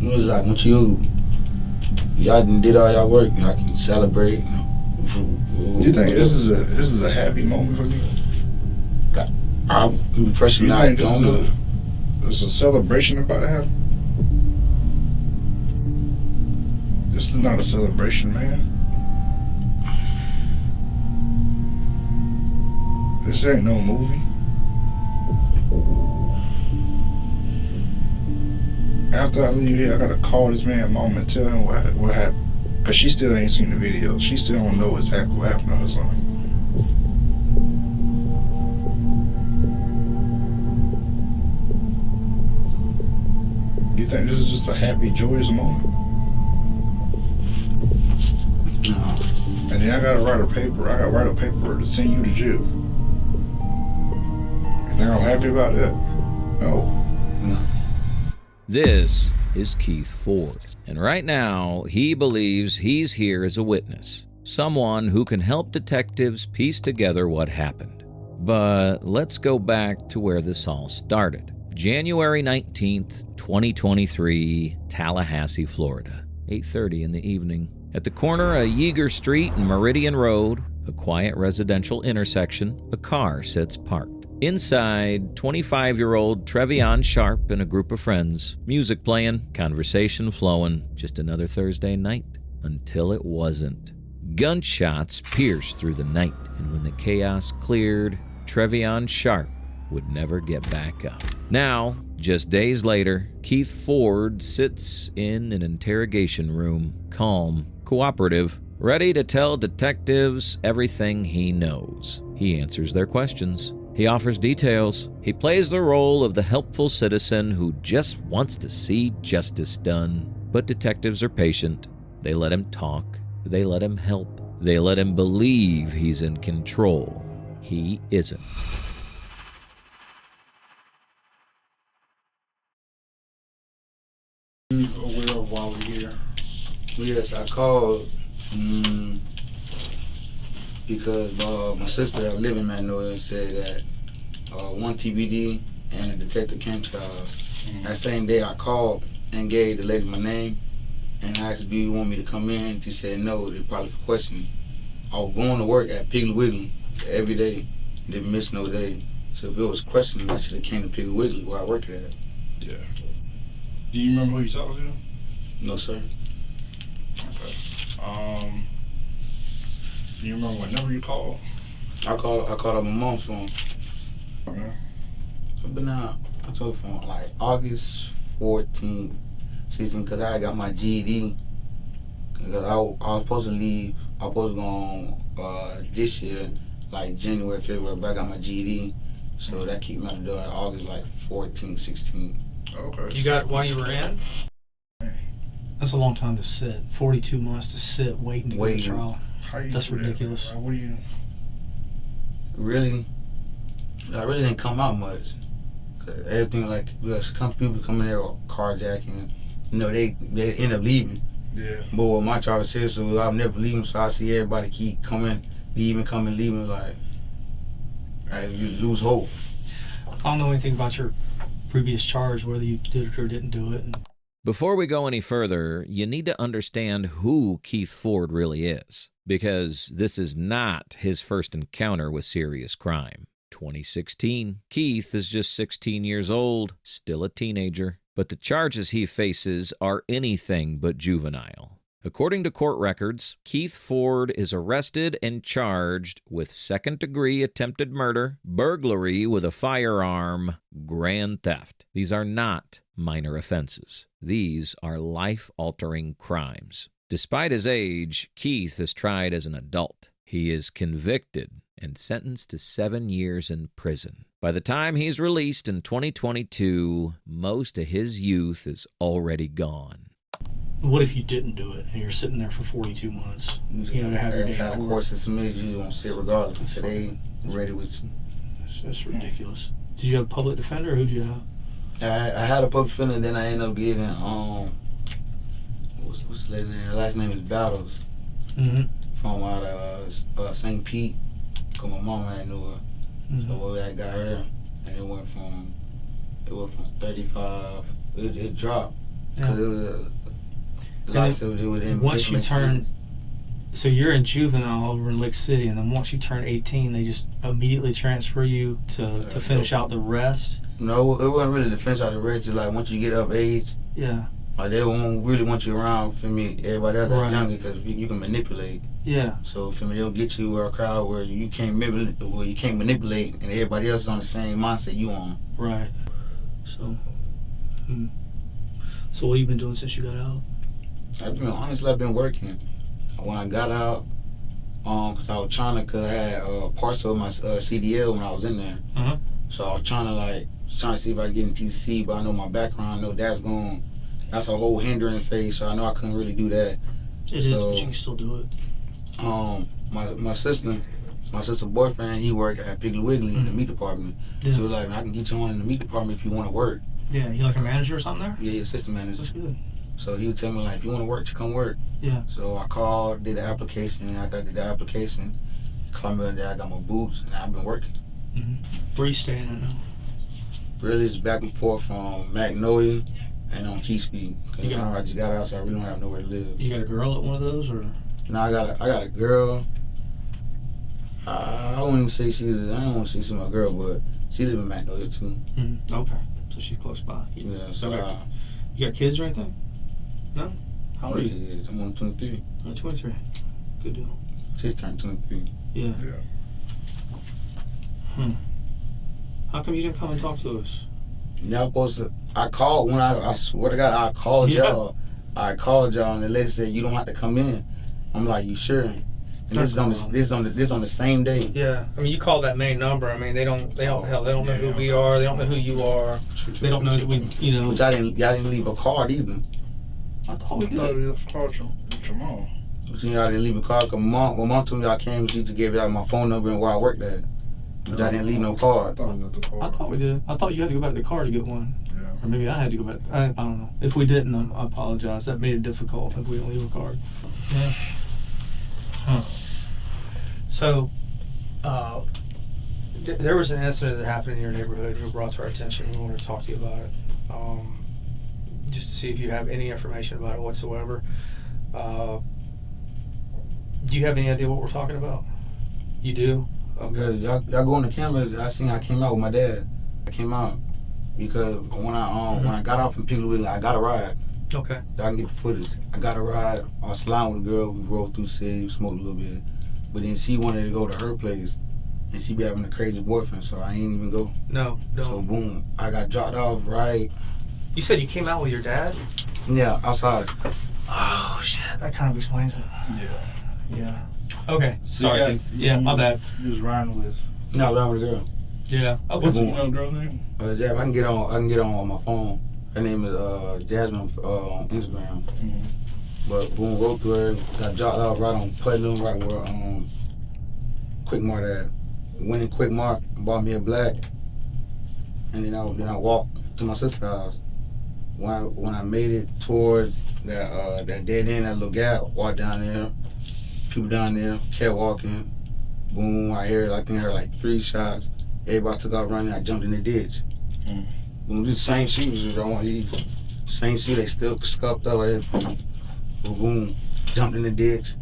was like, once y'all did all y'all work, I can celebrate. Do you think this is a happy moment for you? I personally I don't know. There's a celebration about to happen. This is not a celebration, man. This ain't no movie. After I leave here, I gotta call this man's mom and tell him what happened. Cause she still ain't seen the video. She still don't know exactly what happened to her son. You think this is just a happy, joyous moment? No. And then I gotta write a paper to send you to jail. You think I'm happy about that? No. This is Keith Ford, and right now he believes he's here as a witness, someone who can help detectives piece together what happened. But let's go back to where this all started. January 19th, 2023, Tallahassee, Florida, 8:30 in the evening. At the corner of Yeager Street and Meridian Road, a quiet residential intersection, a car sits parked. Inside, 25-year-old Trevion Sharp and a group of friends. Music playing, conversation flowing. Just another Thursday night. Until it wasn't. Gunshots pierced through the night, and when the chaos cleared, Trevion Sharp would never get back up. Now, just days later, Keith Ford sits in an interrogation room, calm, cooperative, ready to tell detectives everything he knows. He answers their questions. He offers details. He plays the role of the helpful citizen who just wants to see justice done. But detectives are patient. They let him talk. They let him help. They let him believe he's in control. He isn't. Aware of why we're here. Yes, I called because my sister that lived in Magnolia said that one TBD and a detective came to the house. That same day I called and gave the lady my name and asked if you want me to come in. She said no, they probably for questioning. I was going to work at Piggly Wiggly every day, didn't miss no day. So if it was questioning, I should have came to Piggly Wiggly where I worked at. Yeah. Do you remember who you talked to? No, sir. Okay. Do you remember what number you called? I called up my mom's phone. Okay. But now I told her phone like August 14th, 16th, because I got my GED. Because I was supposed to leave. I was supposed to go on this year, like January, February, but I got my GED. So that kept me out the door August like 14th, 16th. Okay. You got it while you were in? That's a long time to sit. 42 months to sit waiting to go to trial. That's ridiculous. What do you... Really? I really didn't come out much. Everything like, people come in there carjacking, they end up leaving. Yeah. But what my charge says, so I'm never leaving, so I see everybody keep coming, leaving, like you lose hope. I don't know anything about your previous charge, whether you did it or didn't do it. Before we go any further, you need to understand who Keith Ford really is, because this is not his first encounter with serious crime. 2016, Keith is just 16 years old, still a teenager, but the charges he faces are anything but juvenile. According to court records, Keith Ford is arrested and charged with second-degree attempted murder, burglary with a firearm, grand theft. These are not minor offenses. These are life-altering crimes. Despite his age, Keith is tried as an adult. He is convicted and sentenced to 7 years in prison. By the time he's released in 2022, most of his youth is already gone. What if you didn't do it and you're sitting there for 42 months? You know, to have your day That's how the court system is. You don't sit regardless. So they ready with you. That's ridiculous. Did you have a public defender or who'd you have? I had a public defender, then I ended up getting what's the lady name? Her last name is Battles. From out of St. Pete. Cause my mom I knew her. So I got her, and it went from 35. It dropped Because it was a lot of stuff to do with him. Once you turn, so you're in juvenile over in Lake City, and then once you turn 18, they just immediately transfer you to finish out the rest? No, it wasn't really to finish out the rest. It's like once you get up age, yeah, like they won't really want you around, for me, everybody else that's younger, because you can manipulate. Yeah. So for me, they'll get you a crowd where you can't manipulate, and everybody else is on the same mindset you on. Right. So, so what have you been doing since you got out? I've been working. When I got out, cause I was trying to, cause I had parts of my CDL when I was in there. Uh-huh. So I was trying to see if I could get in TC, but I know my background, I know that's a whole hindering phase, so I know I couldn't really do that. It is, but you can still do it. My sister's boyfriend, he worked at Piggly Wiggly in the meat department. Yeah. So like, I can get you on in the meat department if you want to work. Yeah, he like a manager or something there? Yeah, assistant manager. That's good. So he would tell me like, if you want to work, you come work. Yeah. So I called, did the application, and after I did the application, called me there, I got my boots, and I've been working. Where you staying at now? Really, it's back and forth from Magnolia and on Key Street. I just got out, so I really don't have nowhere to live. You got a girl at one of those, or? No, I got a girl. I don't want to say she's my girl, but she lives in Magnolia too. Okay, so she's close by. Yeah, so you got kids or anything? No? How old are you? I'm on 23. 23. Good deal. She's turned 23. Yeah. How come you didn't come and talk to us? Y'all supposed to. I called when I swear to God, I called y'all. I called y'all, and the lady said you don't have to come in. I'm like, you sure? And this is on the same day. Yeah, I mean, you call that main number. I mean, they don't know who we are. They don't know who you are. They don't know that we, Which y'all didn't leave a card either. I thought we did. I thought you left a card with your mom. So y'all didn't leave a card, because mom told me y'all came, she just gave y'all my phone number and where I worked at. But I didn't leave no card. I thought we did. I thought you had to go back to the car to get one. Yeah. Or maybe I had to go back. I don't know. If we didn't, I apologize. That made it difficult if we didn't leave a card. Yeah. Huh. So, there was an incident that happened in your neighborhood. You were brought to our attention. We wanted to talk to you about it. Just to see if you have any information about it whatsoever. Do you have any idea what we're talking about? You do? Okay. Y'all go on the cameras. I came out with my dad. I came out because when I got off from Piggly Wiggly, I got a ride. Okay. I can get the footage. I got a ride. I was sliding with a girl. We rode through the city, smoked a little bit. But then she wanted to go to her place, and she be having a crazy boyfriend, so I ain't even go. No. So boom, I got dropped off right. You said you came out with your dad? Yeah, outside. Oh shit, that kind of explains it. Yeah. Okay. So sorry. Yeah, my bad. You was riding with. No, riding with a girl. Yeah. Okay. What's the girl's name? Jab, I can get on my phone. Her name is Jasmine on Instagram. But boom, rode through her, got dropped off right on Putnam, right where Quick Mart at. Went in Quick Mart, bought me a black, and then I walked to my sister's house. When I made it toward that dead end, that little gap, walked down there, people down there, kept walking. Boom, I think I heard like 3 shots. Everybody took off running, I jumped in the ditch. Boom, these same shoes I want to eat. Same shoe, they still scuffed up everything. Boom, jumped in the ditch.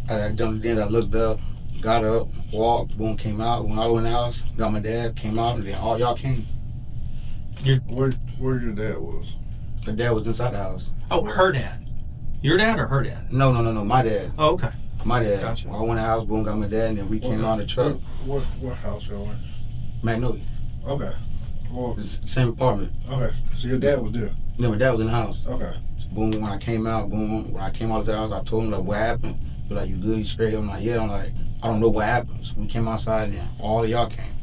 I jumped in, I looked up, got up, walked, boom, came out. When I went in the house, got my dad, came out, and then all y'all came. Where your dad was? My dad was inside the house. Oh, her dad. Your dad or her dad? No, my dad. Oh, okay. My dad. Gotcha. I went in the house, boom, got my dad, and then we came around the truck. What house y'all in? Magnolia. Okay. Well, same apartment. Okay. So your dad was there? Yeah, my dad was in the house. Okay. Boom, when I came out of the house, I told him like, what happened? Be like, you good, you straight? I'm like, yeah. I'm like, I don't know what happened. So we came outside and all of y'all came.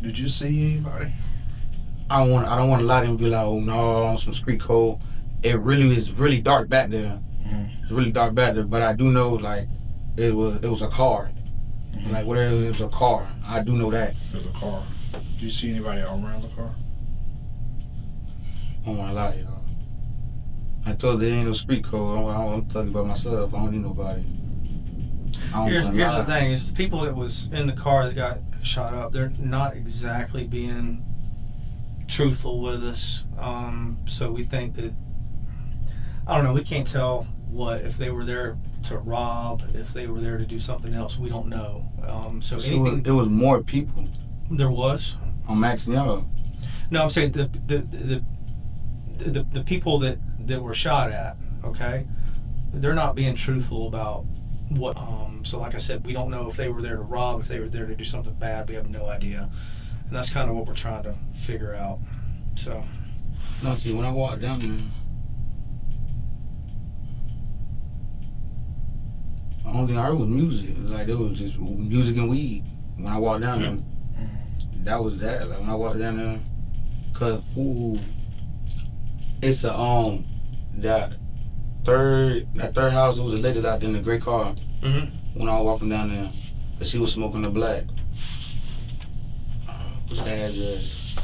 Did you see anybody? I don't want to lie to him and be like, oh no, on some street code. It's really dark back there. It's really dark back there, but I do know like it was a car. Like whatever, it was a car. I do know that. It was a car. Did you see anybody around the car? I don't want to lie to y'all. I told there ain't no street code. I don't want to talk about myself. I don't need nobody. Here's the thing: is the people that was in the car that got shot up. They're not exactly being truthful with us. So we think that I don't know. We can't tell if they were there to rob, if they were there to do something else. We don't know. So anything. There was more people There was. on Maxwell. No, I'm saying the people that were shot at. Okay, they're not being truthful about what. So like I said, we don't know if they were there to rob, if they were there to do something bad. We have no idea, and that's kind of what we're trying to figure out. So. No, see, when I walked down there, the only thing I heard was music. Like, it was just music and weed. When I walked down there, that was that. Like, when I walked down there, cause it's that third house, it was a lady out there in the gray car. When I was walking down there, cause she was smoking the black. What's the address?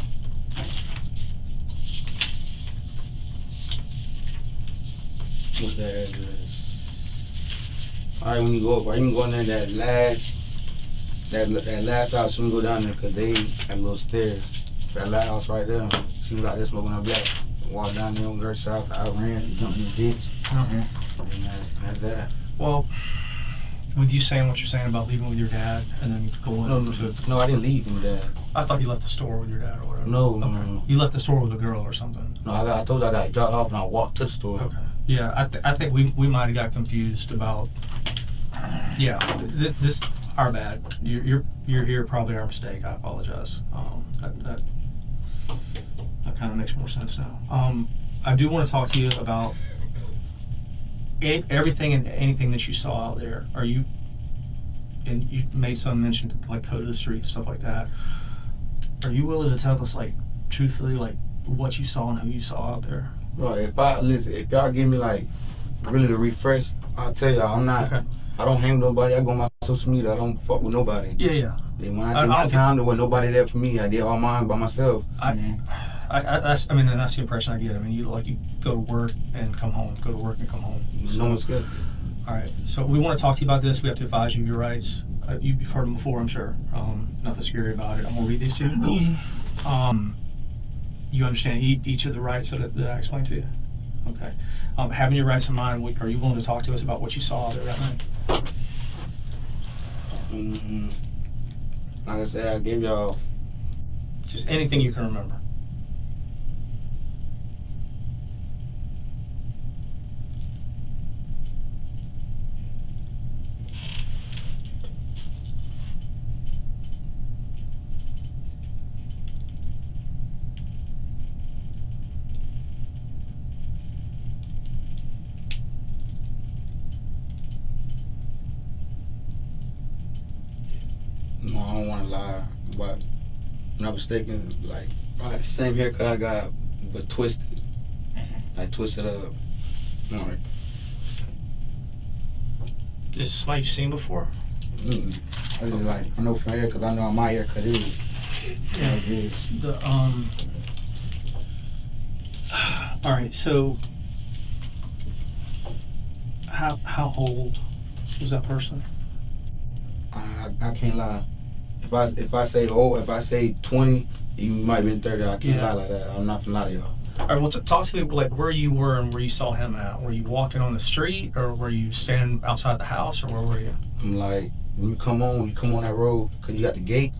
What's the address? Alright, when you go in there, that last house, when you go down there, cause they had little stairs. That last house right there, she was out there smoking her black. Walked down there on her south, I ran, jumped this ditch. And that's that. Well, with you saying what you're saying about leaving with your dad and then going. No, I didn't leave with Dad. I thought you left the store with your dad or whatever. No. You left the store with a girl or something. No, I told you I got dropped off and I walked to the store. Okay. Yeah, I think we might have got confused about. Yeah, this our bad. You're here, probably our mistake. I apologize. That kind of makes more sense now. I do want to talk to you about everything and anything that you saw out there. And you made some mention to like code of the street and stuff like that. Are you willing to tell us, like, truthfully, like, what you saw and who you saw out there? Right, if y'all give me like really to refresh, I'll tell y'all I'm not. Okay. I don't hang with nobody. I go on my social media. I don't fuck with nobody. Yeah. And when I get my time, there was nobody there for me. I did all mine by myself. That's the impression I get. I mean, you go to work and come home. Go to work and come home. So, no one's good. All right. So we want to talk to you about this. We have to advise you of your rights. You've heard them before, I'm sure. Nothing scary about it. I'm gonna read these to you. You understand each of the rights that I explained to you? Okay. Having your rights in mind, are you willing to talk to us about what you saw there that night? Like I said, I gave y'all just anything you can remember. No, I don't want to lie, but when I was thinking, like, I got the same haircut I got, but twisted. I twisted up. Alright. Is this somebody you've seen before? I just like, I know from here, because I know how my haircut is. Yeah. Like this. Alright, so how old was that person? I can't lie. If I say old, if I say 20, you might have been 30. I can't lie like that. I'm not finna lie to y'all. All right, well, talk to me like where you were and where you saw him at. Were you walking on the street, or were you standing outside the house, or where were you? I'm like, when you come on that road, cause you got the gate.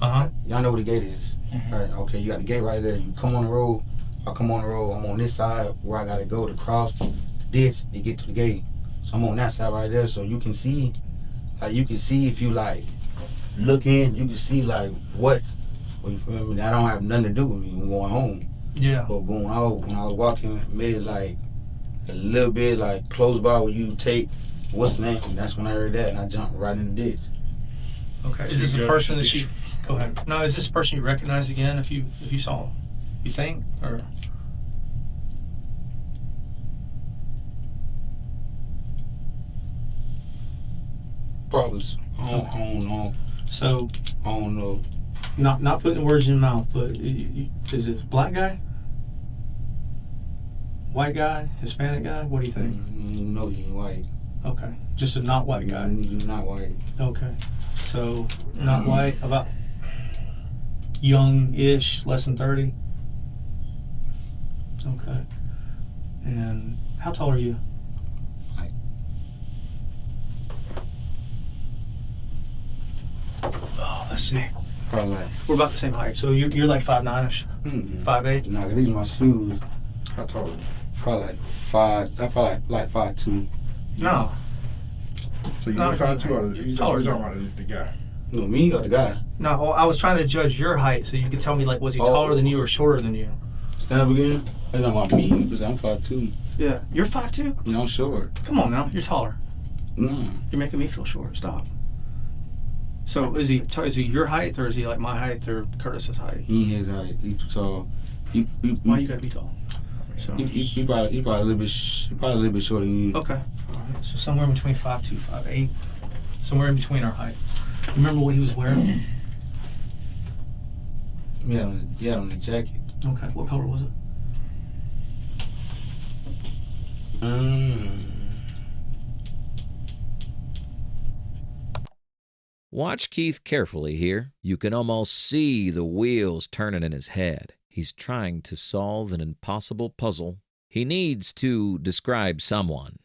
Y'all know where the gate is. All right, okay, you got the gate right there. You come on the road, I come on the road. I'm on this side where I gotta go to cross the ditch to get to the gate. So I'm on that side right there, so you can see. Like, you can see if you like look in, you can see like what's. You feel me? That don't have nothing to do with me. I'm going home. Yeah. But when I was walking, made it like a little bit like close by where you take what's the name, and that's when I heard that, and I jumped right in the ditch. Okay. Is this a person that you? Go ahead. No, is this a person you recognize again if you saw him? You think, or? Probably. I don't know. So. I don't know. Not putting words in your mouth, but is it a black guy? White guy? Hispanic guy? What do you think? No, he ain't white. Okay. Just a not white guy? Not white. Okay. So, not white, about young-ish, less than 30? Okay. And how tall are you? Like, Oh, let's see. probably like, We're about the same height. So you're like 5'9"ish, 5'8". nah, these are my shoes. How tall are you? Probably like 5. I probably like 5'2". No. So No, you're 5'2" or you're you're taller. talking about the guy? No, me or the guy? No, well, I was trying to judge your height so you could tell me, like, was he taller than you or shorter than you? Stand up again. That's not about me, because I'm 5'2". Yeah. You're 5'2"? You know, I'm short. Come on now. You're taller. No. You're making me feel short. Stop. So is he your height, or is he like my height or Curtis's height? He ain't his height. He too tall. Why you gotta be tall? So He probably a little bit shorter than you. okay. All right. So somewhere in between 5'2", 5'8", somewhere in between our height. Remember what he was wearing? He had on the jacket. Okay. What color was it? Watch Keith carefully here. You can almost see the wheels turning in his head. He's trying to solve an impossible puzzle. He needs to describe someone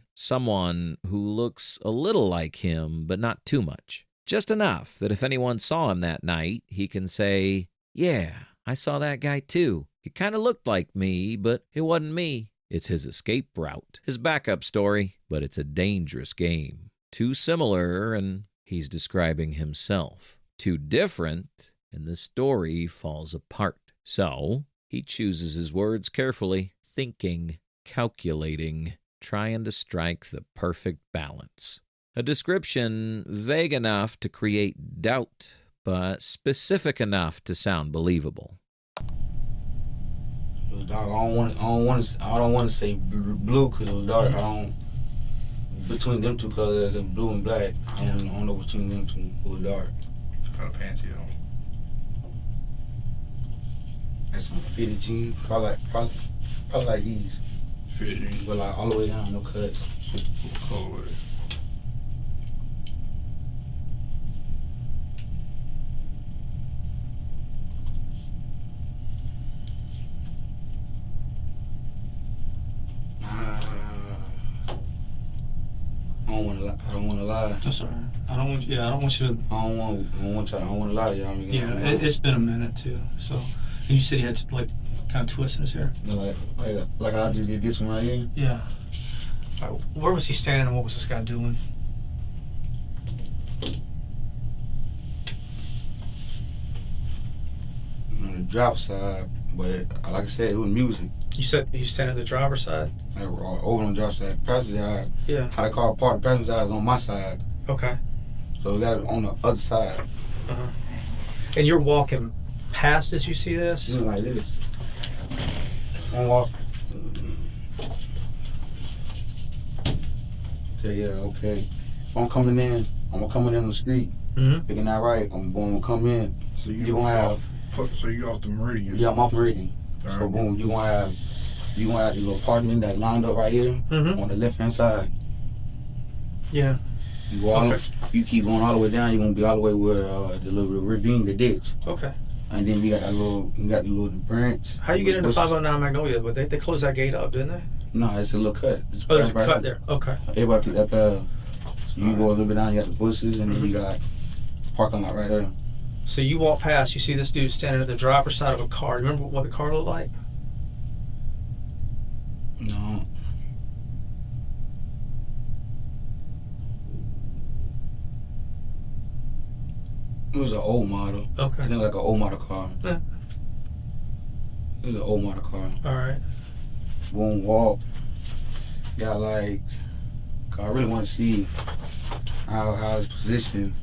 who looks a little like him, but not too much. Just enough that if anyone saw him that night, he can say, "Yeah, I saw that guy too. He kind of looked like me, but it wasn't me." It's his escape route, his backup story, but it's a dangerous game. Too similar, and he's describing himself. Too different, and the story falls apart. So, he chooses his words carefully, thinking, calculating, trying to strike the perfect balance. A description vague enough to create doubt, but specific enough to sound believable. Dog, I don't want to say blue because it was dark. I don't. Between them two colors, there's blue and black. I don't know between them two who was dark. What kind of pants he on? That's some fitted jeans, probably like these, Fitted jeans. but like all the way down, no cuts. What color was it? I don't want to lie. That's all right. I don't want you to. I don't want to lie to y'all. Yeah, it's been a minute too. So, and you said he had to, like, kind of twist in his hair. You know, like I just did this one right here. Yeah. All right, where was he standing, and what was this guy doing? On the driver's side, but like I said, it was music. You said you standing at the driver's side. Like, over on the driver's side, passenger side. Yeah. How they call part of the passenger side is on my side, Okay. so we got it on the other side. Uh-huh. And you're walking past as you see this. Just like this. One walk. Okay, yeah, okay. I'm coming in on the street, Mm-hmm. picking that right. I'm going to come in. So You gonna have, So you off the Meridian? yeah, I'm off Meridian. So Alright. boom, you gonna have the little apartment that lined up right here Mm-hmm. on the left hand side. Yeah. You go all, Okay. you keep going all the way down. You're gonna be all the way where the little ravine, the ditch, Okay. and then you got the little branch. How you get into bushes. 509 Magnolia? But they closed that gate up, didn't they? No, it's a little cut. It's Oh, there's a right cut there. Okay. Everybody took that path. So you go a little bit down, you got the bushes, and then you got parking lot right there. So you walk past, you see this dude standing at the driver's side of a car. Remember what the car looked like? No. It was an old model. Okay. I think like an old model car. Yeah. It was an old model car. All right. Boom, walk. Got like, I really want to see how it's positioned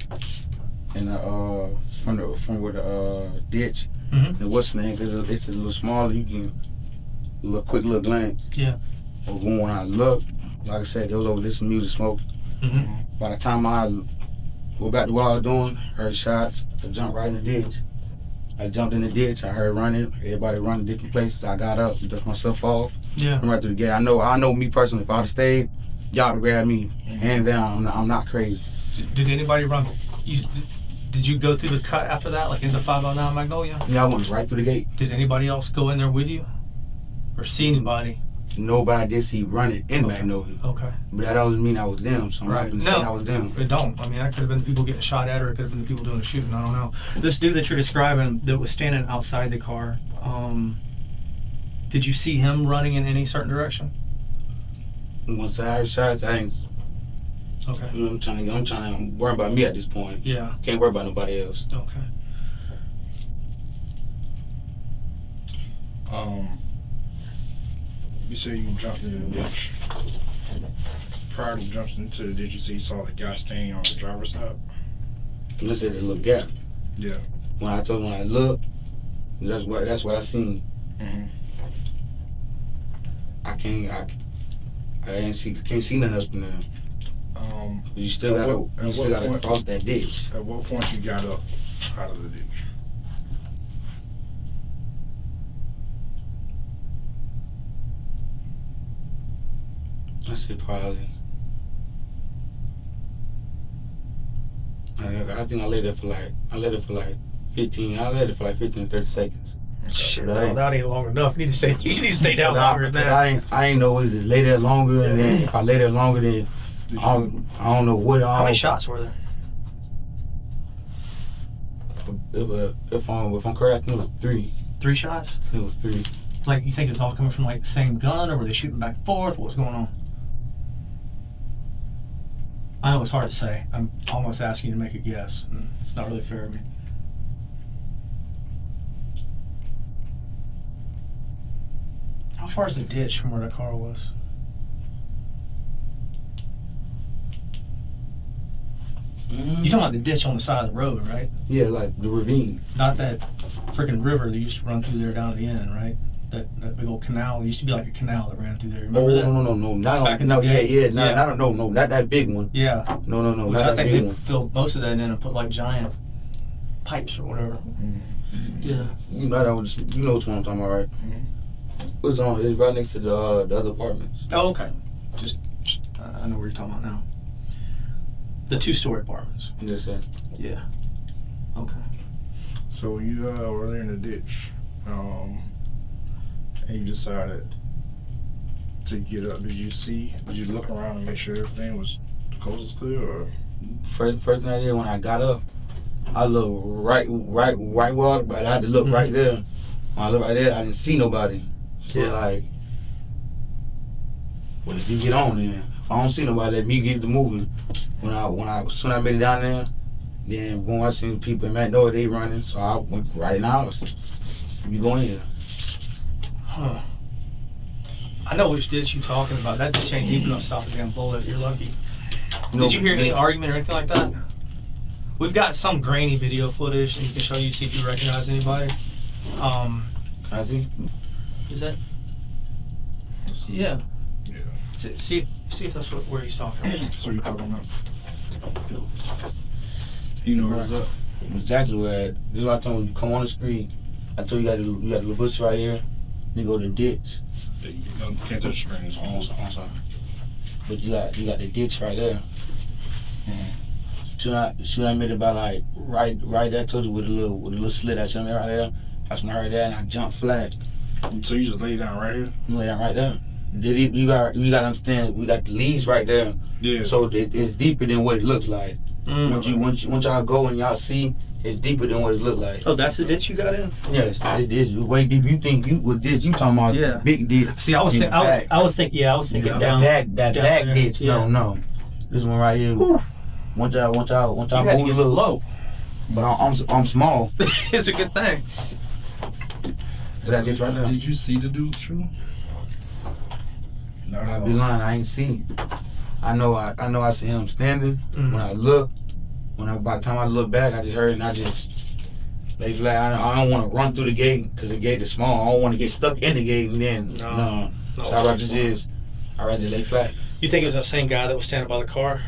in the from where the ditch Mm-hmm. and what's the name? Cause it's a little smaller. You can quick little glance. Yeah. But when I looked, like I said, there was over this music smoke. Mm-hmm. By the time I go back to what I was doing, heard shots. I jumped right in the ditch. I jumped in the ditch. I heard running. Everybody running different places. I got up, dust myself off. Yeah. I'm right through the gate. I know me personally. If I'd have stayed, y'all would grab me hands down. I'm not crazy. Did anybody run? Did you go through the cut after that, like into 509 Magnolia? Yeah, I went right through the gate. Did anybody else go in there with you, or see anybody? nobody I did see running in Magnolia. Okay. But that doesn't mean I was them, so I'm not Right. gonna say No. I was them. It don't. I mean, that could have been the people getting shot at, or it could have been the people doing the shooting. I don't know. This dude that you're describing that was standing outside the car, did you see him running in any certain direction? Once I heard shots, I ain't. Okay. You know, I'm trying to worry about me at this point. Yeah. Can't worry about nobody else. Okay. You said you jumped in the ditch. Prior to jumping into the ditch, you said you saw the guy standing on the driver's side? Look at the little gap. Yeah. When I looked, that's what I seen. Mm-hmm. Can't see nothing else from there. You still gotta cross that ditch. At what point you got up out of the ditch? I say probably. I think I let it for like 15. I let it for like 15 or 30 seconds. Shit, That that ain't long enough. You need to stay down longer than that. I ain't know whether to lay there longer, and then if I lay there longer, then I don't know what. How many shots were there? If I'm correct, I think it was 3. 3 shots? It was 3. Like, you think it's all coming from like the same gun, or were they shooting back and forth? What was going on? I know it's hard to say. I'm almost asking you to make a guess. It's not really fair of me. How far is the ditch from where the car was? You're talking about the ditch on the side of the road, right? Yeah, like the ravine. Not that freaking river that used to run through there down at the end, right? That big old canal. It used to be like a canal that ran through there. Remember that? No. Back in the day? Not that big one. Yeah. No, Which not I that think big they one. filled most of that in and put like giant pipes or whatever. Yeah. You know which one I'm talking about, right? It's right next to the other apartments. Oh, okay. Just I know what you're talking about now. The 2-story apartments. Yes, sir. Yeah. Okay. So you were there in the ditch, and you decided to get up. Did you look around and make sure everything was the coast was clear, or? First thing I did when I got up, I looked right wall, but I had to look right there. When I looked right there, I didn't see nobody. So like, well, if you get on then, if I don't see nobody, let me get to moving. Soon I made it down there, then boom, I seen people in Magnolia, they running, so I went right in the house. You go in here. Huh. I know which ditch you're talking about. That ditch ain't deep enough to stop a damn bullet if you're lucky. Did you hear any argument or anything like that? We've got some grainy video footage and we can show you, see if you recognize anybody. Can I see? Is that? Yeah. Yeah. See if that's where he's talking about. So you talking about? You know what's up? Exactly where. This is what I told you. Come on the street. I told you you got the bush right here. You go to the ditch. You can't touch the screen. It's almost. I'm sorry. But you got the ditch right there. Should I made it about like right there to with a little slit I should have made right there. That's when I heard that and I jumped flat. So you just lay down right here? You lay down right there. You gotta understand, we got the leaves right there. Yeah. So it's deeper than what it looks like. Once y'all go and y'all see, it's deeper than what it look like. Oh, that's the ditch you got in? Yes, it's way deep. You think with this, you talking about big ditch. See, I was thinking down that back there. ditch. Yeah. No. This one right here. Whew. Once y'all You had move to a get little low. But I'm small. It's a good thing. That ditch right there. Did you see the dude shoot? No, I'll be lying. I ain't see. I know I see him standing. When I look, by the time I look back, I just heard and I just lay flat. I don't want to run through the gate because the gate is small. I don't want to get stuck in the gate and then no. So I rather just lay flat. You think it was the same guy that was standing by the car?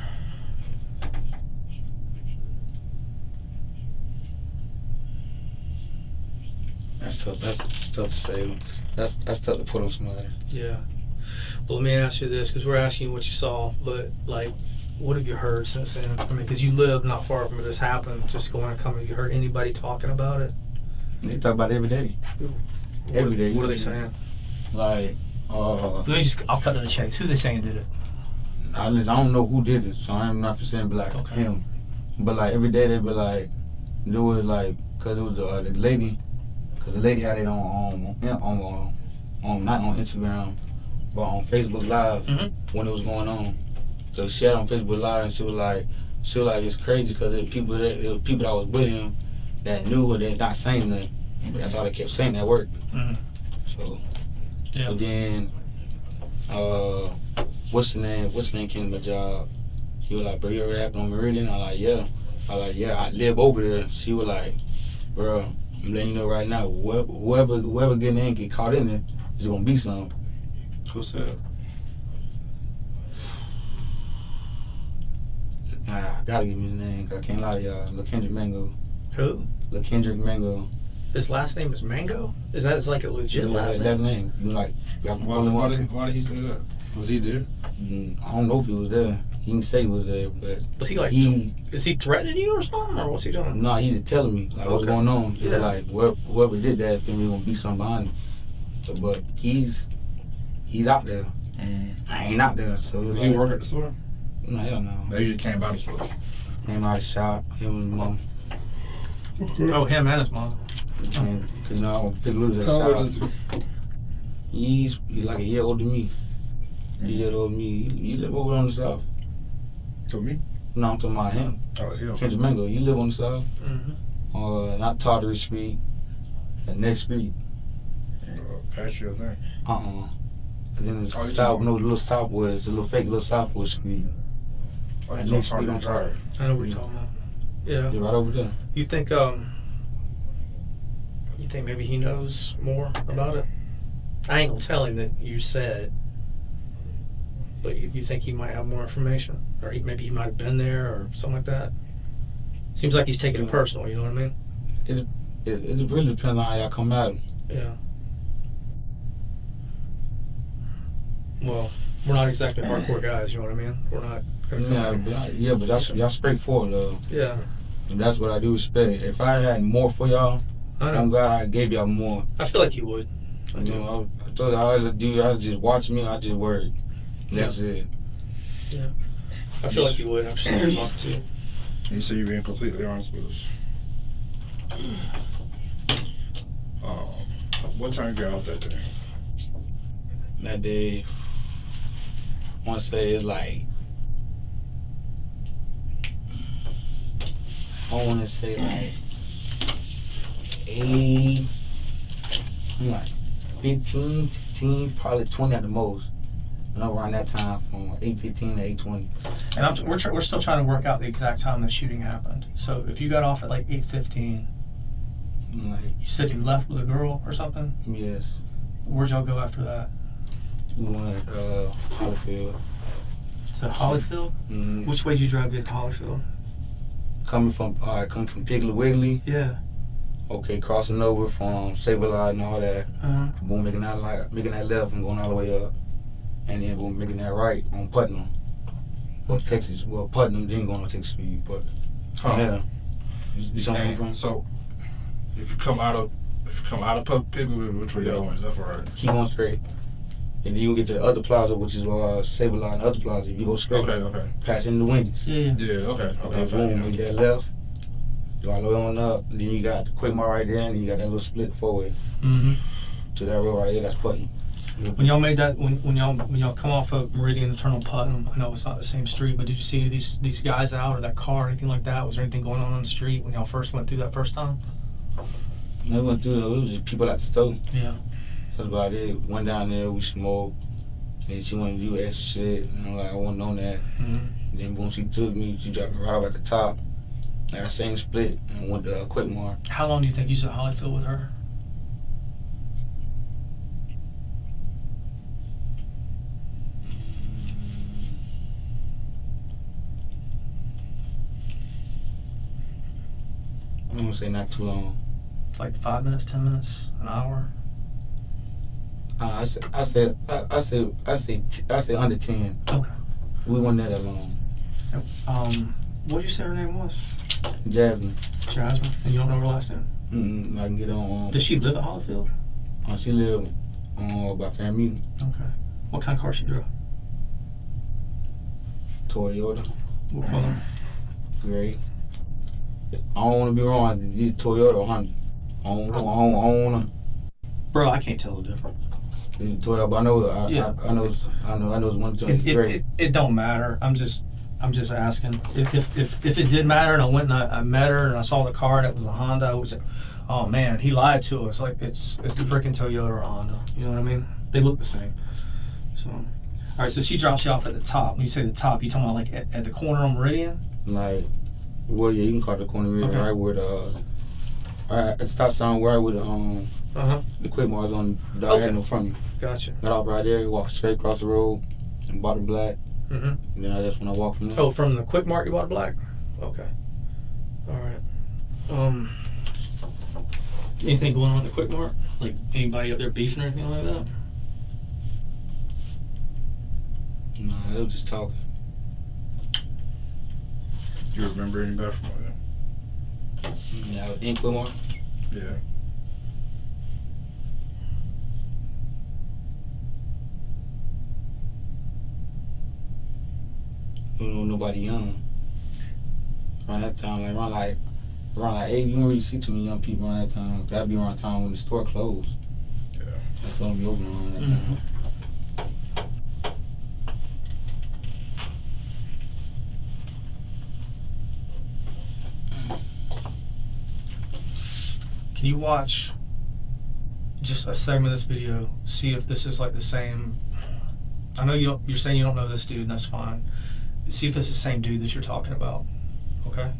That's tough. That's tough to say. That's tough to put on somebody. Yeah. Well, let me ask you this, because we're asking you what you saw, but like, what have you heard since then? I mean, because you live not far from where this happened, just going and coming. Have you heard anybody talking about it? They talk about it every day. Every day. What are they saying? Like, I'll cut to the chase. Who they saying did it? I don't know who did it, so I'm not for saying be like him. But like every day they be like, do it like, cause it was the lady, cause the lady had it on not on Instagram, but on Facebook Live when it was going on. So she had it on Facebook Live and she was like it's crazy cause it was people that was with him that knew what they not saying nothing. But that's all they kept saying at work. So, yeah. But then, what's the name came to my job. He was like, bro, you ever happened on Meridian? I like, yeah. I live over there. She was like, bro, I'm letting you know right now, whoever get in, get caught in there, it's gonna be something. Who said? I gotta give me his name, cause I can't lie to y'all. LaKendrick Mango. Who? LaKendrick Mango. His last name is Mango? Is that like a legit last name? That's name. You like, why did he say that? Was he there? I don't know if he was there. He didn't say he was there, but was he like? Is he threatening you or something, or what's he doing? No, he's just telling me like what's going on. Yeah. Like whoever did that, then we gonna be something behind him. So, but he's out there. I ain't out there. So he work at the store? No, hell no. Maybe he just came by the store. Came out of the shop. Him and his mom. Oh, him and his mom. Cause you know, I lose that shop. He's like a year older than me. A year older than me. He live over on the south. To me? No, I'm talking about him. Oh, him. Kendrick Mango. He live on the south. Not Tartary Street. The next street. Past your thing. And then the south, no, the little Southwoods, the little fake little Southwood Street. Oh, that's next street on Tartary. I know what you're talking about. Yeah. You're right over there. You think maybe he knows more about it? I ain't gonna tell him that you said, but you think he might have more information, or maybe he might have been there, or something like that. Seems like he's taking it personal. You know what I mean? It really depends on how y'all come at him. Yeah. Well, we're not exactly hardcore guys. You know what I mean? We're not. But y'all straightforward though. Yeah. And that's what I do respect. If I had more for y'all, I'm glad I gave y'all more. I feel like you would. I told you all I do, y'all just watch me, I just work. That's it. Yeah. I feel like you would. I'm just talking to you. You say you're being completely honest with us. What time you got out that day? That day, I want to say it's like, I want to say like 8, like 15, 16, probably 20 at the most. And around that time from 8:15 to 8:20. And we're still trying to work out the exact time the shooting happened. So if you got off at like 8:15, like, you said you left with a girl or something? Yes. Where'd y'all go after that? We went Hollyfield. So Hollyfield? Mm-hmm. Which way did you drive to get to Hollyfield? Coming from Piggly Wiggly. Yeah. Okay, crossing over from Sableye and all that. Boom, making that left and going all the way up. And then boom, making that right on Putnam. Well, Texas. Well, Putnam didn't go on Texas Street, but from there. You saw where I'm from? So, if you come out of Piggly Wiggly, which way y'all went, left or right? Keep going straight. And then you get to the other plaza, which is Sableye and other plaza. If you go straight, okay. Passing the Wendy's. Yeah, okay. And boom, make that left. Go all the way on up. And then you got the Quick Mart right there, and you got that little split forward to that road right there. That's Putnam. When y'all made that, when y'all come off of Meridian and turn on Putnam, I know it's not the same street, but did you see these guys out or that car or anything like that? Was there anything going on the street when y'all first went through that first time? We went through. It was just people at the store. Yeah. That's about it. Went down there, we smoked. And she wanted to do extra shit. And I'm like, I wasn't on that. Then when she took me, she dropped me right up at the top. That same split and went to Quick Mart. How long do you think you was at Hollyfield with her? I'm gonna say not too long. It's like 5 minutes, 10 minutes, an hour. I say under 10. Okay. We weren't there that long. What did you say her name was? Jasmine. Jasmine. And you don't know her last name? I can get on. Does she live at Hollyfield? She live By family. Okay. What kind of car she drove? Toyota. What color? Gray. I don't want to be wrong. These Toyota or Honda. I don't want Bro, I can't tell the difference. to. Toyota, but I know it's one of it's great. It don't matter. I'm just asking. If it did matter and I went and I met her and I saw the car and it was a Honda, I would say, oh man, he lied to us. Like it's a freaking Toyota or a Honda. You know what I mean? They look the same. So, all right. So she drops you off at the top. When you say the top, you talking about like at the corner on Meridian? Like, well, yeah, you can call it the corner Meridian, right where at the stop sign, right where the quick marks on the diagonal from you. Gotcha. Got off right there, walked straight across the road, and bought a black. And then that's when I walked from there. Oh, from the quick mart you bought a black? Okay. All right. Anything going on at the quick mart? Like anybody up there beefing or anything like that? Nah, they were just talking. Do you remember anybody from there? Yeah, I was in quick mart. Yeah. You don't know nobody young. Around that time, around like 8, you don't really see too many young people around that time. That'd be around the time when the store closed. Yeah. That's when we open around that time. Can you watch just a segment of this video, see if this is like the same? I know you're saying you don't know this dude, and that's fine. See if this is the same dude that you're talking about. Okay?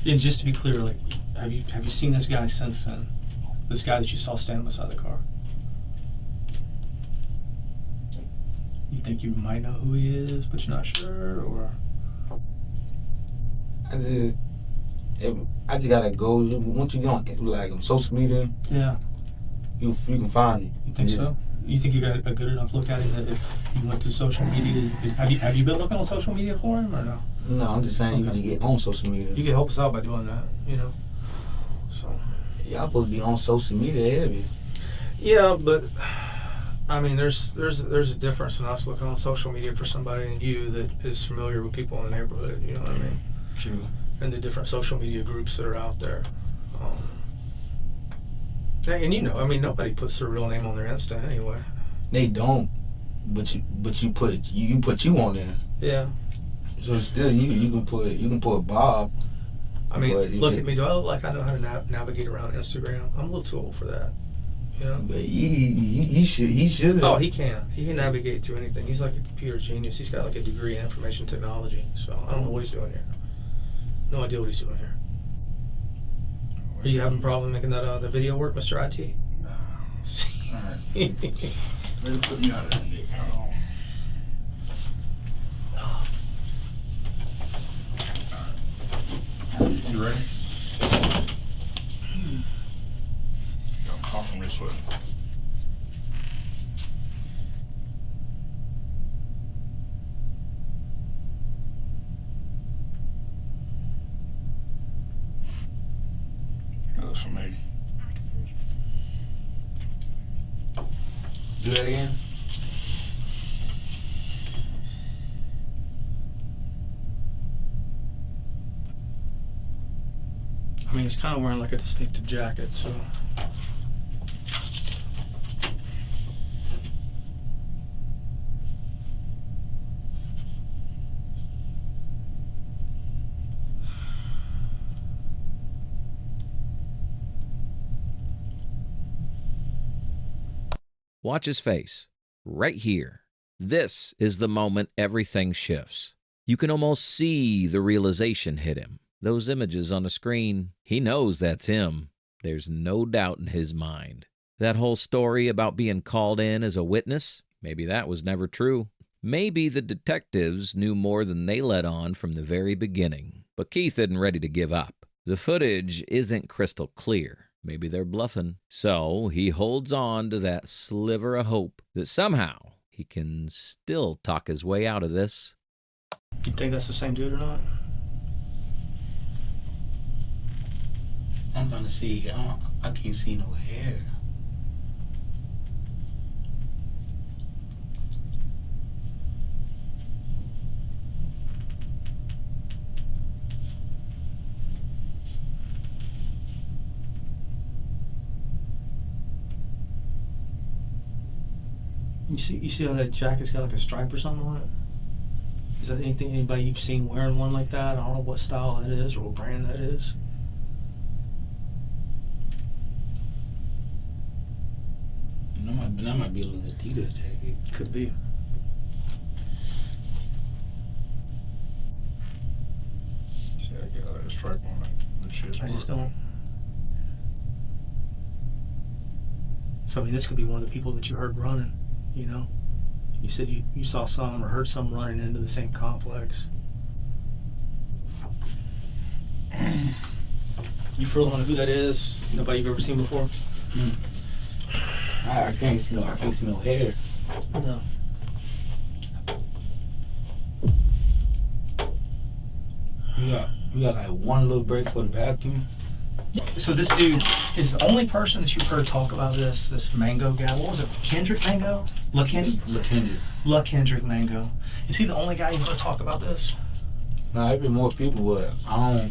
And just to be clear, like, have you seen this guy since then? This guy that you saw standing beside the car? You think you might know who he is, but you're not sure, or? I just gotta go. Once you get on like on social media, Yeah. you can find it. You think so? You think you got a good enough look at him that if you went to social media, have you been looking on social media for him or no? No, I'm just saying you can get on social media. You can help us out by doing that, you know. So. Y'all supposed to be on social media heavy. Yeah, but I mean, there's a difference in us looking on social media for somebody and you that is familiar with people in the neighborhood. You know what I mean? True. And the different social media groups that are out there. And you know, I mean, nobody puts their real name on their Insta anyway. They don't, but you put you on there. Yeah. So still you can put Bob. I mean, look at me. Do I look like I know how to navigate around Instagram? I'm a little too old for that. You know? But he should. Oh, he can. He can navigate through anything. He's like a computer genius. He's got like a degree in information technology. So I don't know what he's doing here. No idea what he's doing here. Are you having a problem making that the video work, Mr. IT? No. Alright. Ready to put me out of the dick. You ready? I'm coughing this way. That looks amazing. Do that again. I mean, he's kind of wearing like a distinctive jacket, so. Watch his face, right here. This is the moment everything shifts. You can almost see the realization hit him. Those images on the screen, he knows that's him. There's no doubt in his mind. That whole story about being called in as a witness, maybe that was never true. Maybe the detectives knew more than they let on from the very beginning. But Keith isn't ready to give up. The footage isn't crystal clear. Maybe they're bluffing. So he holds on to that sliver of hope that somehow he can still talk his way out of this. You think that's the same dude or not? I'm trying to see. I can't see no hair. You see how that jacket's got like a stripe or something on it? Is that anybody you've seen wearing one like that? I don't know what style that is or what brand that is. That might be a little Adidas jacket. Could be. See, I got a stripe on it. The shit's I just marked. don't. So I mean, this could be one of the people that you heard running. You know, you said you saw some or heard some running into the same complex. You feel on who that is? Nobody you've ever seen before? I can't see no hair. No. You got like one little break for the bathroom. So this dude is the only person that you've heard talk about this Mango guy. What was it? Kendrick Mango? La Kendrick Mango. Is he the only guy you've heard talk about this? Nah, there be more people, but I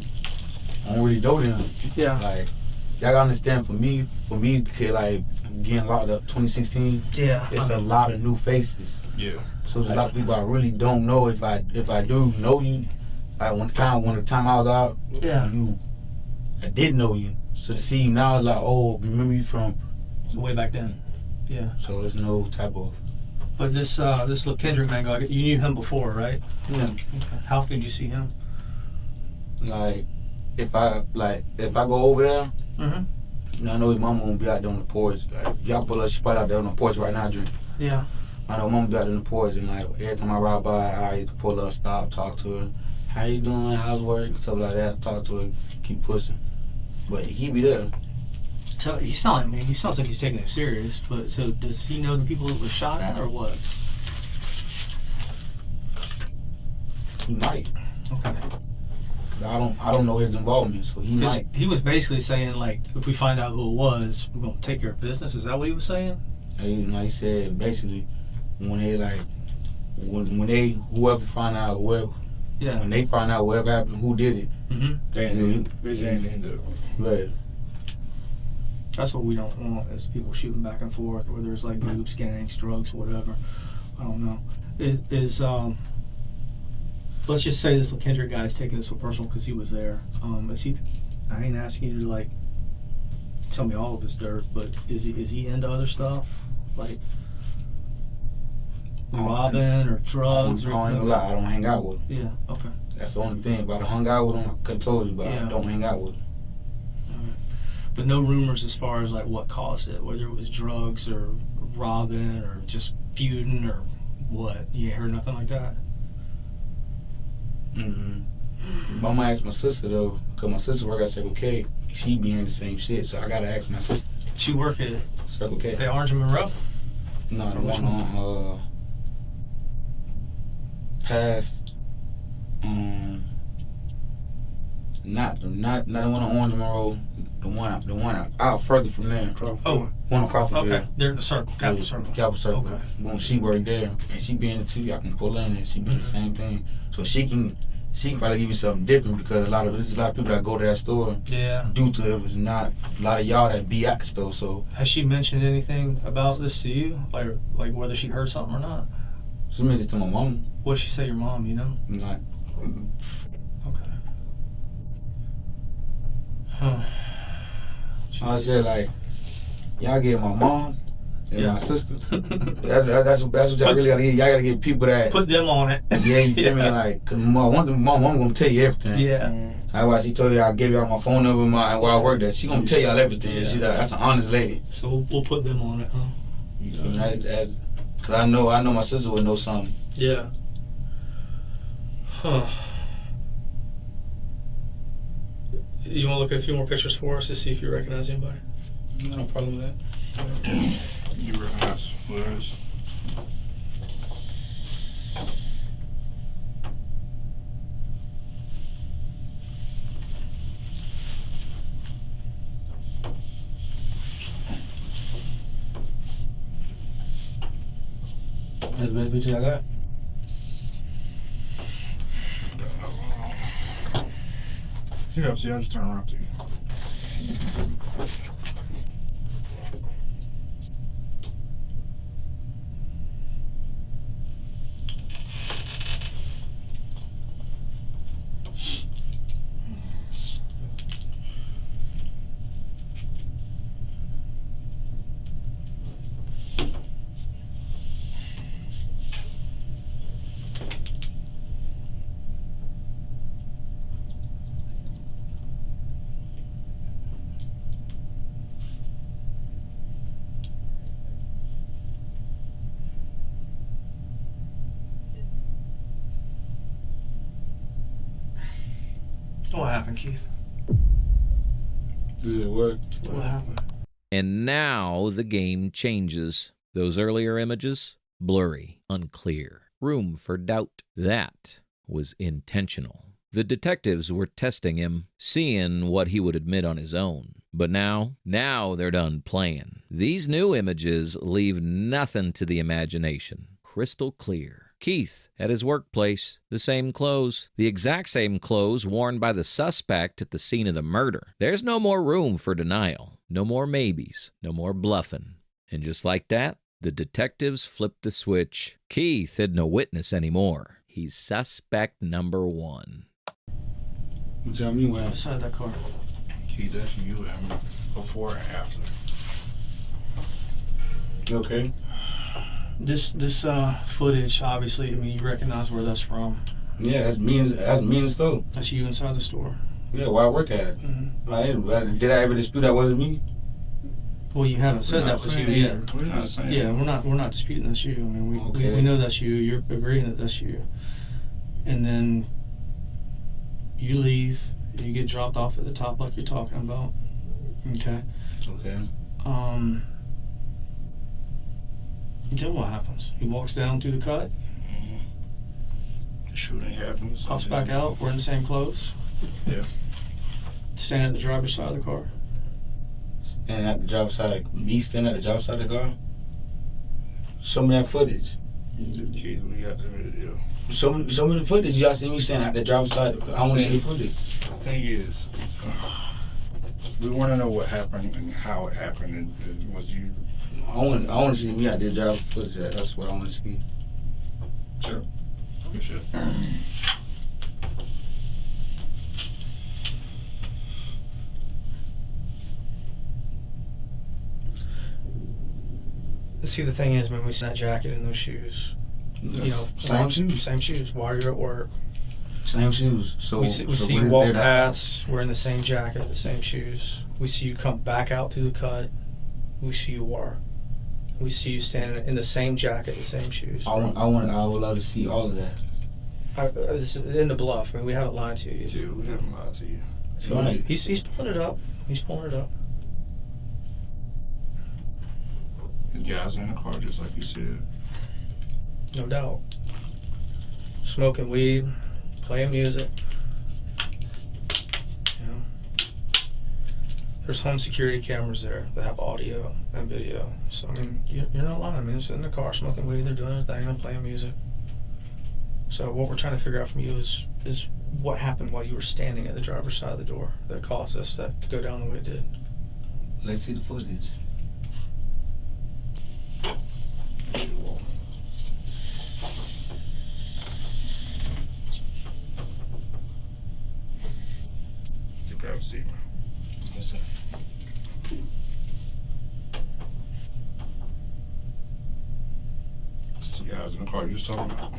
don't really know them. Yeah. Like, y'all gotta understand, for me, to like getting locked up 2016. Yeah. It's a lot of new faces. Yeah. So there's a lot of people I really don't know. If I do know you, like when the time I was out, Yeah. I did know you. So to see you now, like, oh, remember you from Way back then. Yeah. So it's no type of. But this little Kendrick Mango, you knew him before, right? Yeah. Okay. How often did you see him? Like, if I go over there, Mm-hmm. I know his mama won't be out there on the porch. Like, y'all pull her spot out there on the porch right now, Drew. Yeah. I know mama be out there on the porch, and like every time I ride by, I pull her, stop, talk to her. How you doing? How's work? Stuff like that. Talk to her, keep pushing. But he be there. So he sounds like he's taking it serious. But so does he know the people that was shot at or what? He might. Okay. I don't know his involvement, so he might. He was basically saying, like, if we find out who it was, we're gonna take care of business. Is that what he was saying? He said basically when they when they whoever find out whoever. Yeah. When they find out whatever happened, who did it, Mm-hmm. They ain't end up. but That's what we don't want, is people shooting back and forth, or there's like groups, gangs, drugs, whatever. I don't know. Let's just say this Kendrick guy is taking this so personal because he was there. Is he? I ain't asking you to like tell me all of his dirt, but is he into other stuff like robbing or drugs? I don't even lie, I don't hang out with him. Yeah. Okay. That's the only thing. If I hung out with him, I could have told you, but Yeah. I don't hang out with him. All right. But no rumors as far as like what caused it, whether it was drugs or robbing or just feuding or what. You heard nothing like that? Mm-hmm. But I'm gonna ask my sister though, cause my sister work at Circle K. She be in the same shit, so I gotta ask my sister. She work at Circle K. the Orange and Monroe? No, the Which one on past not the one on Orange and Monroe, the one out further from there. Oh, One on Crawford. okay. They're in the circle, Capital Circle. Capital Circle. Okay. When she worked there, and she be in it too, I can pull in and she be the same thing. So she can probably give you something different because there's a lot of people that go to that store. Yeah. Due to it was not a lot of y'all that be at the store. So Has she mentioned anything about this to you, like whether she heard something or not? she mentioned it to my mom. What'd she say, your mom? You know? I'm like, Okay. Huh. I said like, y'all get my mom and Yeah. my sister. That's what y'all really gotta get. Y'all gotta get people that. Put them on it. Yeah, you feel me? Like, cause my mom gonna tell you everything. Yeah. That's why she told you I gave y'all my phone number where I worked at. She gonna tell y'all everything. Yeah. That's an honest lady. So we'll put them on it, huh? You feel me? Cause I know my sister would know something. Yeah. Huh. You want to look at a few more pictures for us to see if you recognize anybody? No problem with that. You recognize who it is? That's the best picture I got. Yeah, see, I just turn around to you. What happened, Keith? Did it work? What happened? And now the game changes. Those earlier images, blurry, unclear, room for doubt. That was intentional. The detectives were testing him, seeing what he would admit on his own. But now they're done playing. These new images leave nothing to the imagination. Crystal clear. Keith, at his workplace, the same clothes, the exact same clothes worn by the suspect at the scene of the murder. There's no more room for denial, no more maybes, no more bluffing. And just like that, the detectives flipped the switch. Keith isn't a witness anymore. He's suspect number one. You tell me what happened. Inside that car. Keith, that's you, man. Before and after. You okay? This footage, obviously, I mean, you recognize where that's from. Yeah, that's me in the store. That's you inside the store. Yeah, where I work at. Mm-hmm. Did I ever dispute that wasn't me? Well, you haven't said that was you yet. We're not saying Yeah, we're not disputing that's you. I mean, we know that's you. You're agreeing that that's you. And then you leave. You get dropped off at the top like you're talking about. Okay. Okay. Then what happens? He walks down through the cut, the shooting happens. pops back out. We're in the same clothes. Yeah. Standing at the driver's side of the car. Standing at the driver's side, me standing at the driver's side of the car. Show me that footage. Keith, we got the video. Show me the footage. Y'all see me standing at the driver's side. I want to see the footage. The thing is, we want to know what happened and how it happened. And was you? I want to see me at the driver's footage. That's what I want to see. Sure. You should. See, the thing is, man, we see that jacket and those shoes. You know, Same shoes. Same shoes. While you're at work, Same shoes. So we see what you is walk there that- past wearing the same jacket, the same shoes. We see you come back out through the cut. We see you We see you standing in the same jacket, the same shoes. I would love to see all of that. This is in the bluff. I mean, we haven't lied to you. Dude, we haven't lied to you. So like, He's pulling it up. He's pulling it up. The guys are in the car, just like you said. No doubt. Smoking weed, playing music. You know. There's home security cameras there that have audio and video. So, I mean, you're not lying. I mean, they're sitting in the car smoking weed, they're doing their thing, they're playing music. So what we're trying to figure out from you is what happened while you were standing at the driver's side of the door that caused us to go down the way it did. let's see the footage. You gotta see, man. Yes, sir. It's the guys in the car you was talking about.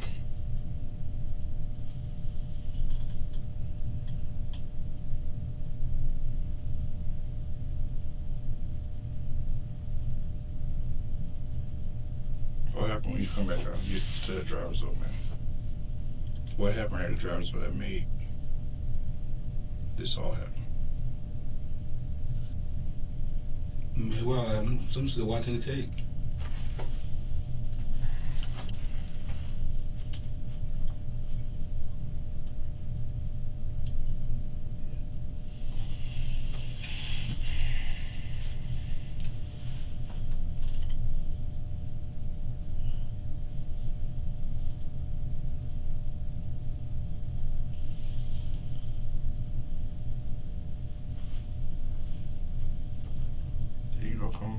What happened when you come back out and get to the driver's door, man? What happened at the driver's door that made this all happen? Well, I'm still watching the tape.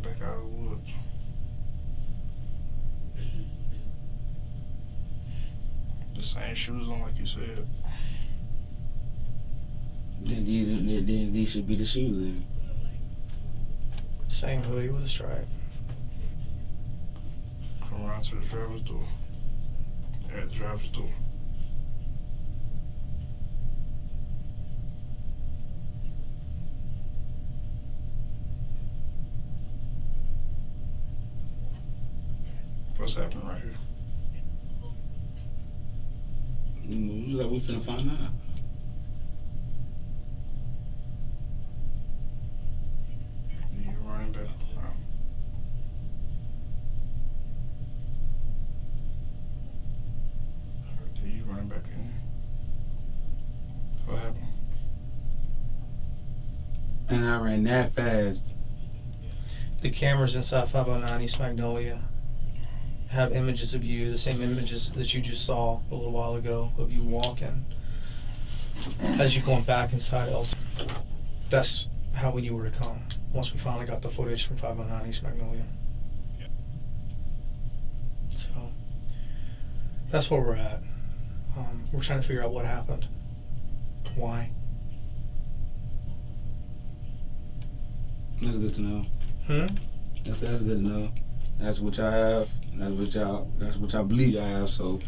coming back out of the woods. The same shoes on, like you said. Then these should be the shoes then. Same hoodie with a stripe. Come around to the driver's door. At the driver's door. What's happening right here? Like we finna find out. You running back. You running back in. What happened? And I ran that fast. The cameras inside 509 East Magnolia have images of you, the same images that you just saw a little while ago of you walking as you going back inside Elton. That's how we knew where to come once we finally got the footage from 509 East Magnolia. So that's where we're at. We're trying to figure out what happened, why. That's good to know. That's good to know. That's what y'all have. That's what y'all believe I have. So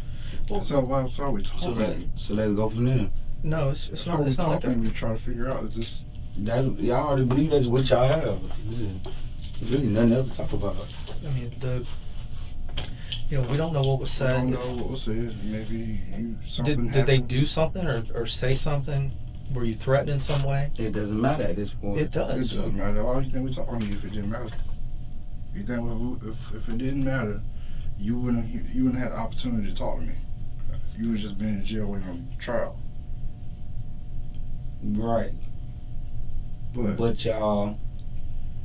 So why are we talking? so let's go from there. No, it's not. We're It's not like talking. that. We're trying to figure out. Is this? Y'all already believe that's what y'all have. There's really nothing else to talk about. I mean, we don't know what was We said. don't know what was said. Maybe something Did they happened. do something or say something? Were you threatened in some way? It doesn't matter at this point. It It does. doesn't matter. Why do you think we talking if it didn't matter? You think if it didn't matter, you wouldn't have had the opportunity to talk to me. You would just been in jail waiting on trial. Right. But But y'all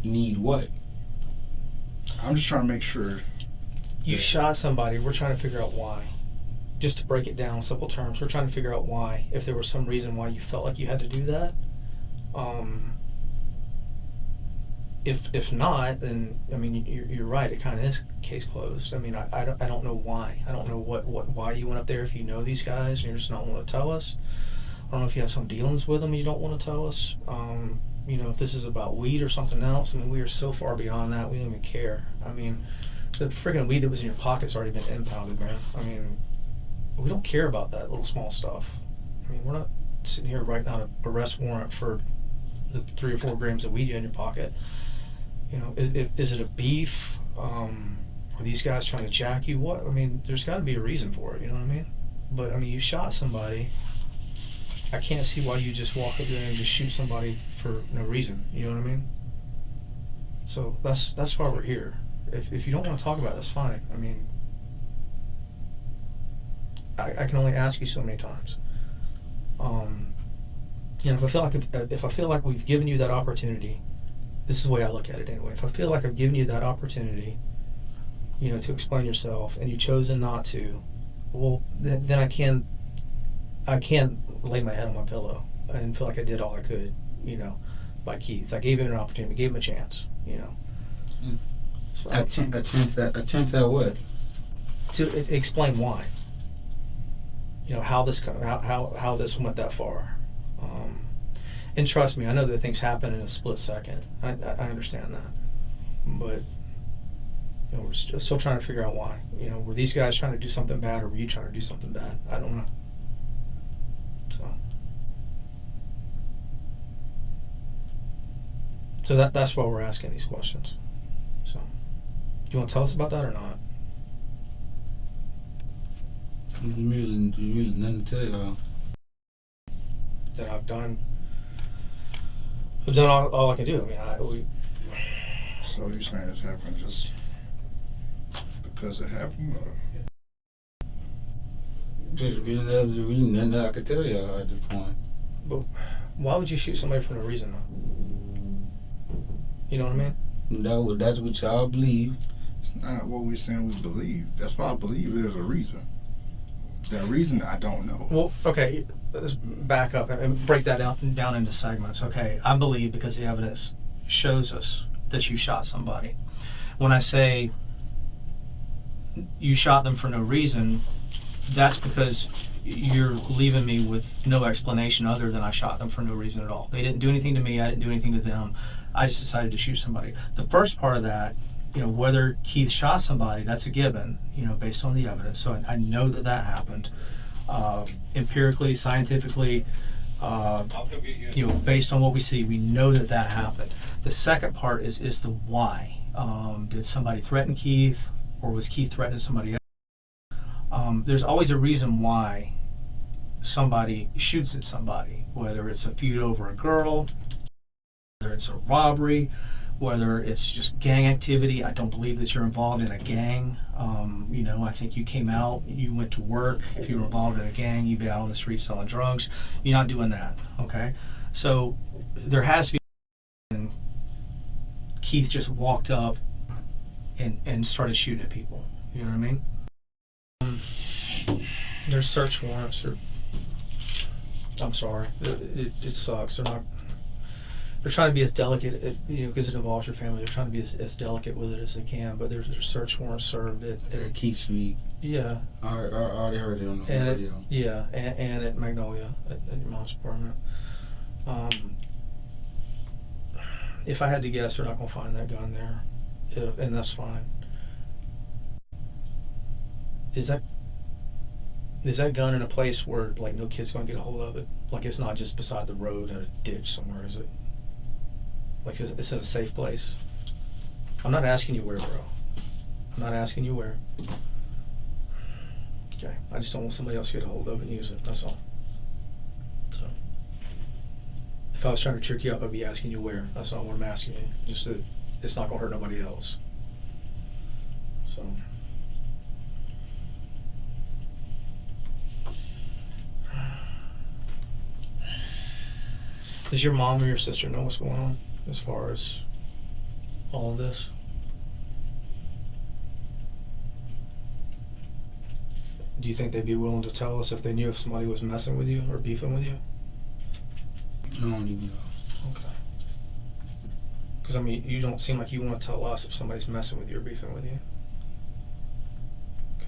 need what? I'm just trying to make sure. You shot somebody. We're trying to figure out why. Just to break it down in simple terms, we're trying to figure out why. If there was some reason why you felt like you had to do that. If not, then I mean you're right. It kind of is case closed. I mean I don't know why. I don't know why you went up there if you know these guys and you're just not want to tell us. I don't know if you have some dealings with them and you don't want to tell us. If this is about weed or something else. I mean we are so far beyond that. We don't even care. I mean the friggin' weed that was in your pocket's already been impounded, man. I mean we don't care about that little small stuff. I mean we're not sitting here writing out an arrest warrant for the 3 or 4 grams of weed you have in your pocket. Is it a beef? Are these guys trying to jack you? What? I mean, there's got to be a reason for it. You know what I mean? But I mean, you shot somebody. I can't see why you just walk up there and just shoot somebody for no reason. You know what I mean? So that's why we're here. If you don't want to talk about it, that's fine. I mean, I can only ask you so many times. If I feel like we've given you that opportunity. This is the way I look at it anyway. If I feel like I've given you that opportunity, to explain yourself, and you've chosen not to, well, then I can't lay my head on my pillow and feel like I did all I could, by Keith. I gave him an opportunity, gave him a chance, So, A chance at what? to explain why. How this went that far. And trust me, I know that things happen in a split second. I understand that. But, we're still trying to figure out why. Were these guys trying to do something bad or were you trying to do something bad? I don't know. So that's why we're asking these questions. So, do you want to tell us about that or not? Really nothing to tell y'all. That I've done all I can do. I mean, So you're saying this happened just because it happened, or? There's really nothing I could tell y'all at this point. but why would you shoot somebody for no reason, though? You know what I mean? No, that's what y'all believe. It's not what we're saying we believe. That's why I believe there's a reason. That reason I don't know. Well, okay, let's back up and break that down into segments. Okay, I believe because the evidence shows us that you shot somebody. When I say you shot them for no reason, that's because you're leaving me with no explanation other than I shot them for no reason at all. They didn't do anything to me. I didn't do anything to them. I just decided to shoot somebody. The first part of that, whether Keith shot somebody, that's a given, based on the evidence. So I know that happened. Empirically, scientifically, based on what we see, we know that happened. The second part is the why. Did somebody threaten Keith, or was Keith threatening somebody else? There's always a reason why somebody shoots at somebody, whether it's a feud over a girl, whether it's a robbery, whether it's just gang activity. I don't believe that you're involved in a gang. I think you came out, you went to work. If you were involved in a gang, you'd be out on the street selling drugs. You're not doing that, okay? So there has to be. And Keith just walked up and started shooting at people. You know what I mean? There's search warrants. I'm sorry. It sucks. They're trying to be as delicate, because it involves your family. They're trying to be as delicate with it as they can. But there's search warrants served at Keith Street. Yeah. I already heard it on the radio. Yeah, and at Magnolia, at your mom's apartment. If I had to guess, they're not going to find that gun there, and that's fine. Is that gun in a place where no kid's going to get a hold of it? It's not just beside the road in a ditch somewhere, is it? It's in a safe place. I'm not asking you where, bro. I'm not asking you where. Okay, I just don't want somebody else to get a hold of it and use it. That's all. So, if I was trying to trick you up, I'd be asking you where. That's not what I'm asking you. Just that it's not going to hurt nobody else. So. Does your mom or your sister know what's going on as far as all of this? Do you think they'd be willing to tell us if they knew if somebody was messing with you or beefing with you? I don't even know. Okay. Because, you don't seem like you want to tell us if somebody's messing with you or beefing with you. Okay.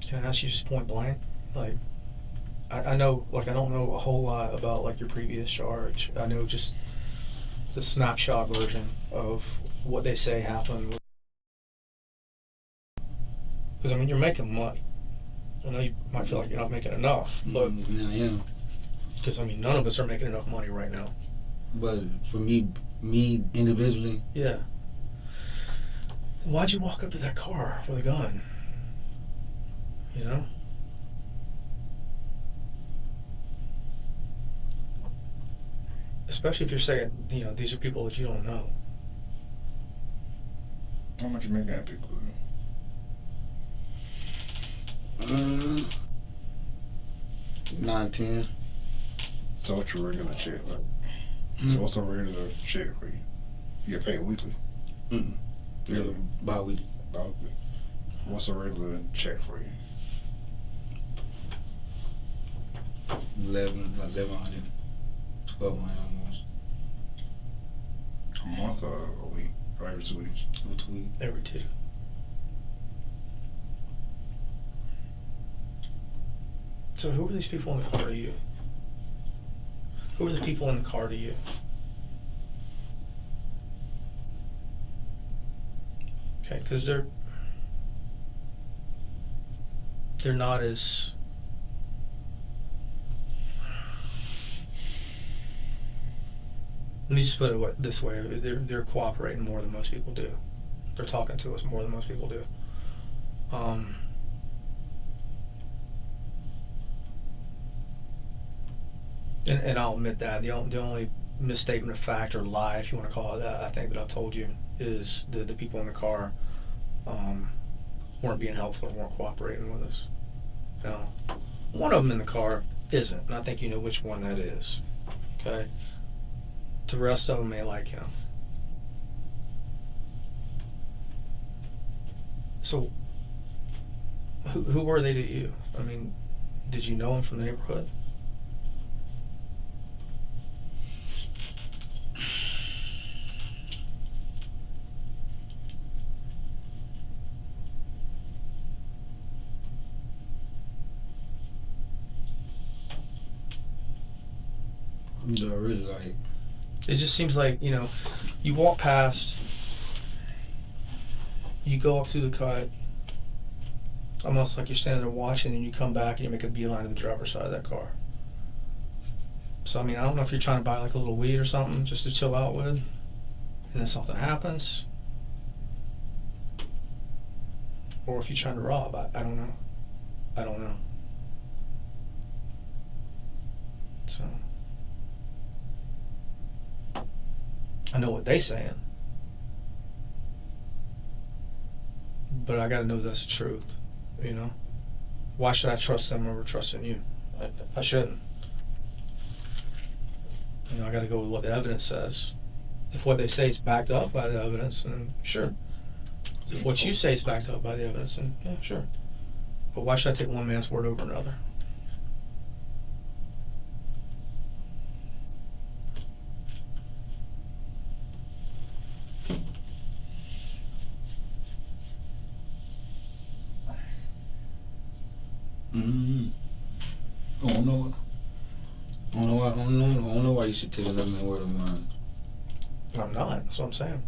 Can I ask you just point blank? I know, I don't know a whole lot about, your previous charge. I know just the snapshot version of what they say happened. Because, you're making money. I know you might feel like you're not making enough, but... Yeah, I am. Because, none of us are making enough money right now. But for me individually... Yeah. Why'd you walk up to that car with a gun? Especially if you're saying, these are people that you don't know. How much you make that people? 9, 10. So what's your regular check like? So what's a regular check for you? You get paid weekly? Yeah, bi-weekly. Bi-weekly. What's a regular check for you? 1,100, 1,200 almost. A month or a week? Or every 2 weeks? Every 2 weeks. Every 2. So who are these people in the car to you? Who are the people in the car to you? Okay, because they're not as... Let me just put it this way. They're cooperating more than most people do. They're talking to us more than most people do. And I'll admit that the only misstatement of fact or lie, if you want to call it that, I think that I've told you is the people in the car weren't being helpful, weren't cooperating with us. No, one of them in the car isn't, and I think you know which one that is. Okay. The rest of them may like him. So, who were they to you? Did you know him from the neighborhood? Yeah, really like. It just seems like, you know, you walk past, you go up through the cut, almost like you're standing there watching, and you come back and you make a beeline to the driver's side of that car. So, I mean, I don't know if you're trying to buy like a little weed or something just to chill out with, and then something happens, or if you're trying to rob. I don't know. I don't know. So, I know what they saying, but I gotta know that's the truth, you know? Why should I trust them over trusting you? I shouldn't. You know, I gotta go with what the evidence says. If what they say is backed up by the evidence, then sure. If what you say is backed up by the evidence, then yeah, sure. But why should I take one man's word over another? Mm-hmm. I don't know. I don't know why you should take another man's word of mine. I'm not. That's what I'm saying.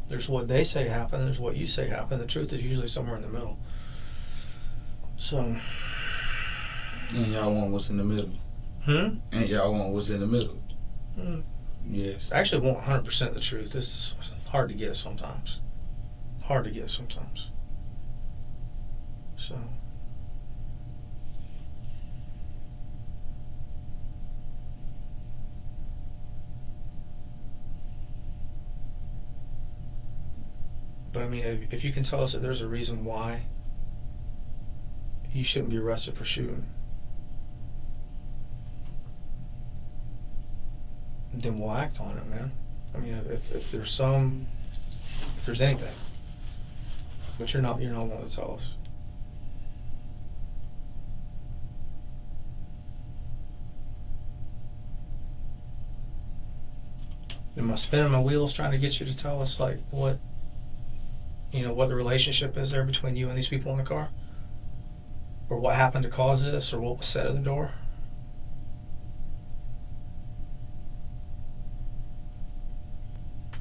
There's what they say happened. There's what you say happened. The truth is usually somewhere in the middle. So. And y'all want what's in the middle. And y'all want what's in the middle. Yes. I actually want 100% the truth. This is hard to get sometimes. Hard to get sometimes. So. But I mean, if you can tell us that there's a reason why you shouldn't be arrested for shooting, then we'll act on it, man. I mean, if there's anything, but you're not willing to tell us. Am I spinning my wheels trying to get you to tell us like what the relationship is there between you and these people in the car? Or what happened to cause this, or what was said at the door?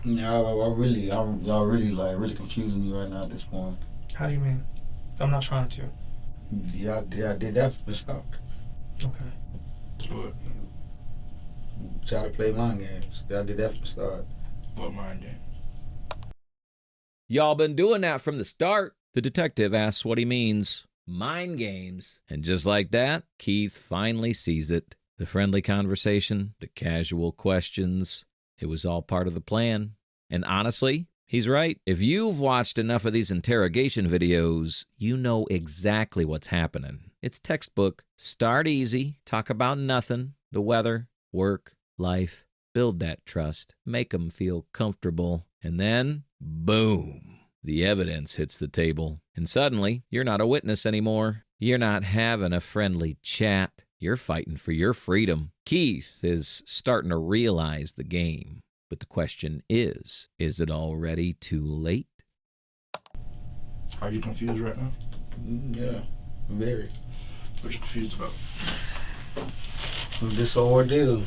Yeah, y'all really confusing me right now at this point. How do you mean? I'm not trying to. Y'all did that from the start. Okay. What? Try to play mind games. Y'all did that from the start. What mind game? Y'all been doing that from the start. The detective asks what he means. Mind games. And just like that, Keith finally sees it. The friendly conversation, the casual questions. It was all part of the plan. And honestly, he's right. If you've watched enough of these interrogation videos, you know exactly what's happening. It's textbook. Start easy. Talk about nothing. The weather, work, life. Build that trust. Make them feel comfortable. And then, boom, the evidence hits the table. And suddenly, you're not a witness anymore. You're not having a friendly chat. You're fighting for your freedom. Keith is starting to realize the game. But the question is it already too late? Are you confused right now? Yeah, very. What you confused about? This whole ordeal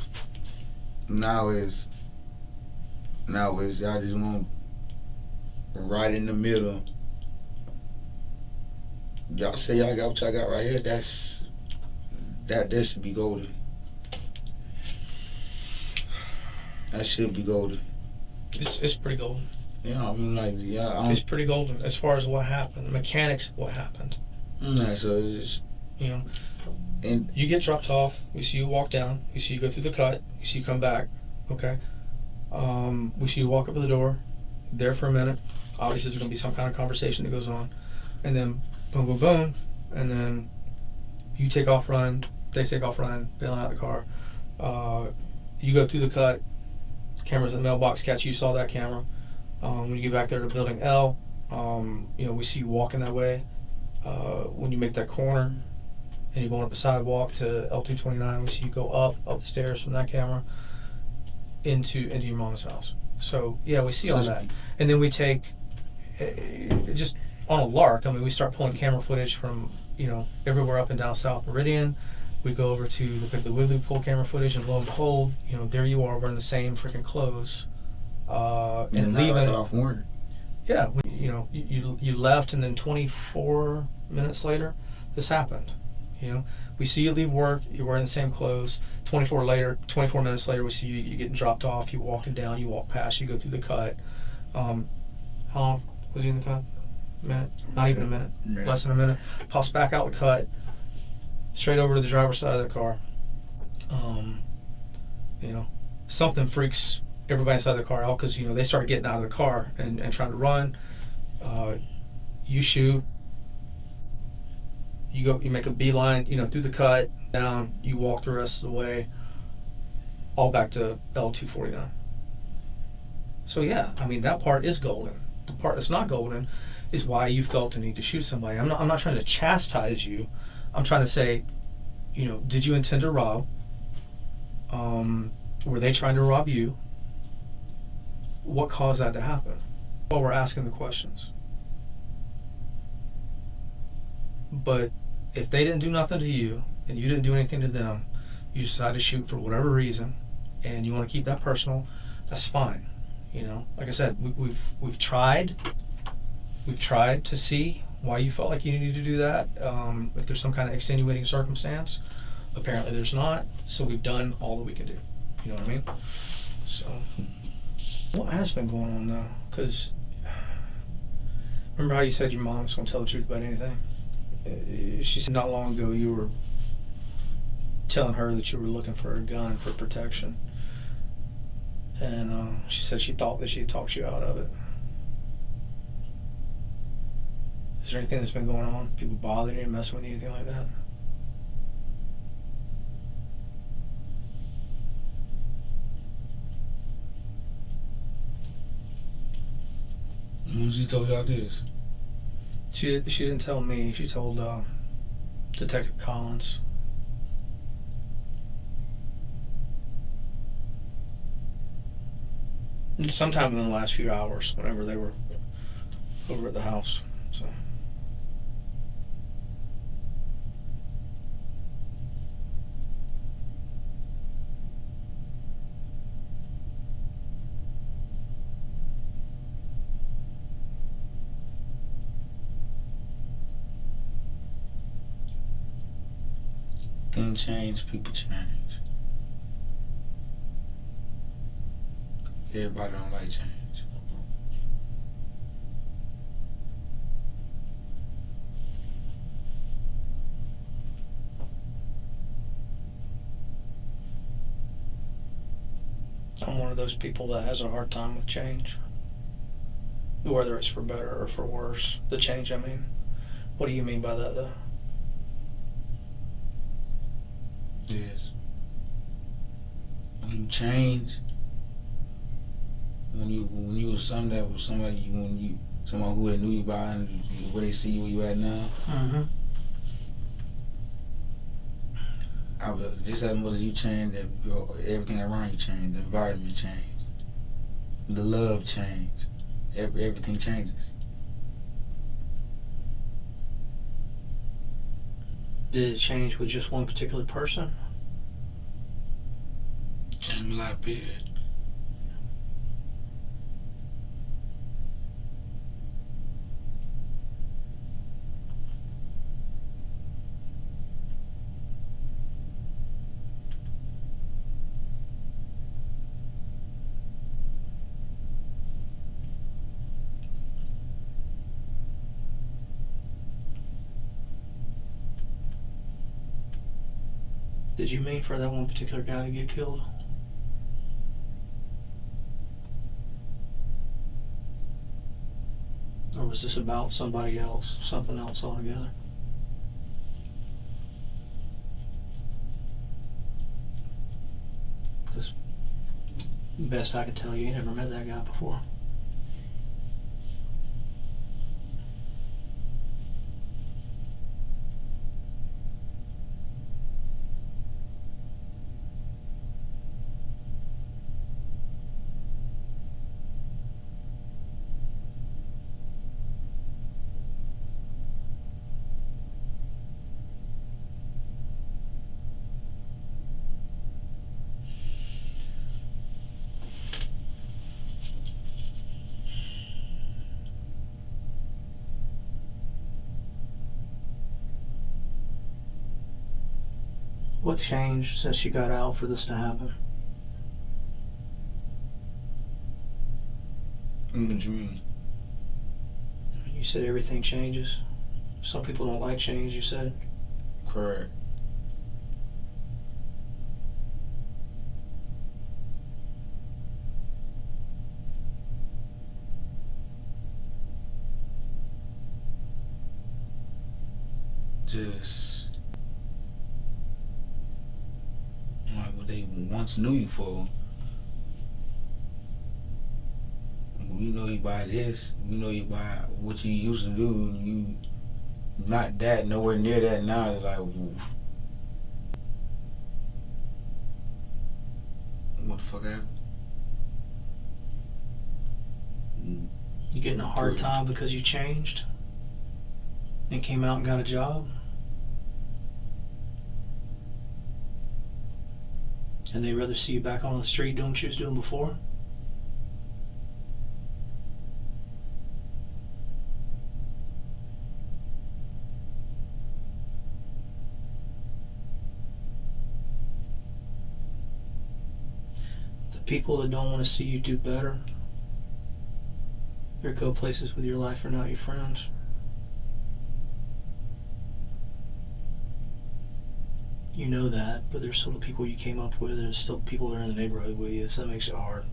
now is y'all just want right in the middle. Y'all say y'all got what y'all got right here. That should be golden. That should be golden. It's pretty golden. Yeah, I mean, like, yeah. It's pretty golden as far as what happened, the mechanics of what happened. So it's, And you get dropped off. We see you walk down. We see you go through the cut. We see you come back. Okay. We see you walk up to the door. There for a minute. Obviously, there's going to be some kind of conversation that goes on, and then boom, boom, boom, and then you take off running. They take off running, bailing out the car. You go through the cut. Cameras in the mailbox catch you. Saw that camera. When you get back there to building L, we see you walking that way. When you make that corner and you're going up the sidewalk to L229, we see you go up the stairs from that camera into your mom's house. So yeah, we see all that, and then we take just on a lark. I mean, we start pulling camera footage from everywhere up and down South Meridian, We go over to look at the Woodley full camera footage, and lo and behold, you know, there you are wearing the same freaking clothes, and leaving. Off work. Yeah, you know, you left, and then 24 minutes later, this happened. You know, we see you leave work, you're wearing the same clothes. 24 minutes later, we see you getting dropped off. You walking down, you walk past, you go through the cut. How long was he in the cut? A minute? Not even a minute. Less than a minute. Pops back out the cut, straight over to the driver's side of the car. You know, something freaks everybody inside the car out, because, you know, they start getting out of the car and trying to run. You shoot. You make a beeline, you know, through the cut, down, you walk the rest of the way, all back to L249. So yeah, I mean, that part is golden. The part that's not golden is why you felt the need to shoot somebody. I'm not trying to chastise you. I'm trying to say, you know, did you intend to rob? Were they trying to rob you? What caused that to happen? Well, we're asking the questions. But if they didn't do nothing to you and you didn't do anything to them, you decide to shoot for whatever reason, and you want to keep that personal, that's fine. You know, like I said, we've tried to see why you felt like you needed to do that. If there's some kind of extenuating circumstance, apparently there's not. So we've done all that we can do. You know what I mean? So what has been going on though? Because remember how you said your mom's going to tell the truth about anything? She said not long ago you were telling her that you were looking for a gun for protection, and she said she thought that she had talked you out of it. Is there anything that's been going on? People bothering you, messing with you, anything like that? When she told y'all this? She didn't tell me. She told Detective Collins. Sometime in the last few hours, whenever they were over at the house. So. Things change, people change. Everybody don't like change. I'm one of those people that has a hard time with change. Whether it's for better or for worse. The change, I mean. What do you mean by that, though? Yes. When you change, when you was something that was somebody someone who they knew you by and where they see you where you at now. Mm-hmm. Just as much as you change, that everything around you changed, the environment changed, the love changed, everything changes. Did it change with just one particular person? Changed my life, period. Did you mean for that one particular guy to get killed? Or was this about somebody else, something else altogether? Because best I could tell you never met that guy before. What changed since you got out for this to happen? What you mean? You said everything changes. Some people don't like change, you said. Correct. Just like what they once knew you for. We know you by this. We know you by what you used to do. You not that, nowhere near that now. It's like, woof. What the fuck happened? You getting a hard time because you changed and came out and got a job? And they'd rather see you back on the street doing what you was doing before? The people that don't want to see you do better or go places with your life are not your friends. You know that, but there's still the people you came up with, there's still people that are in the neighborhood with you, so that makes it hard.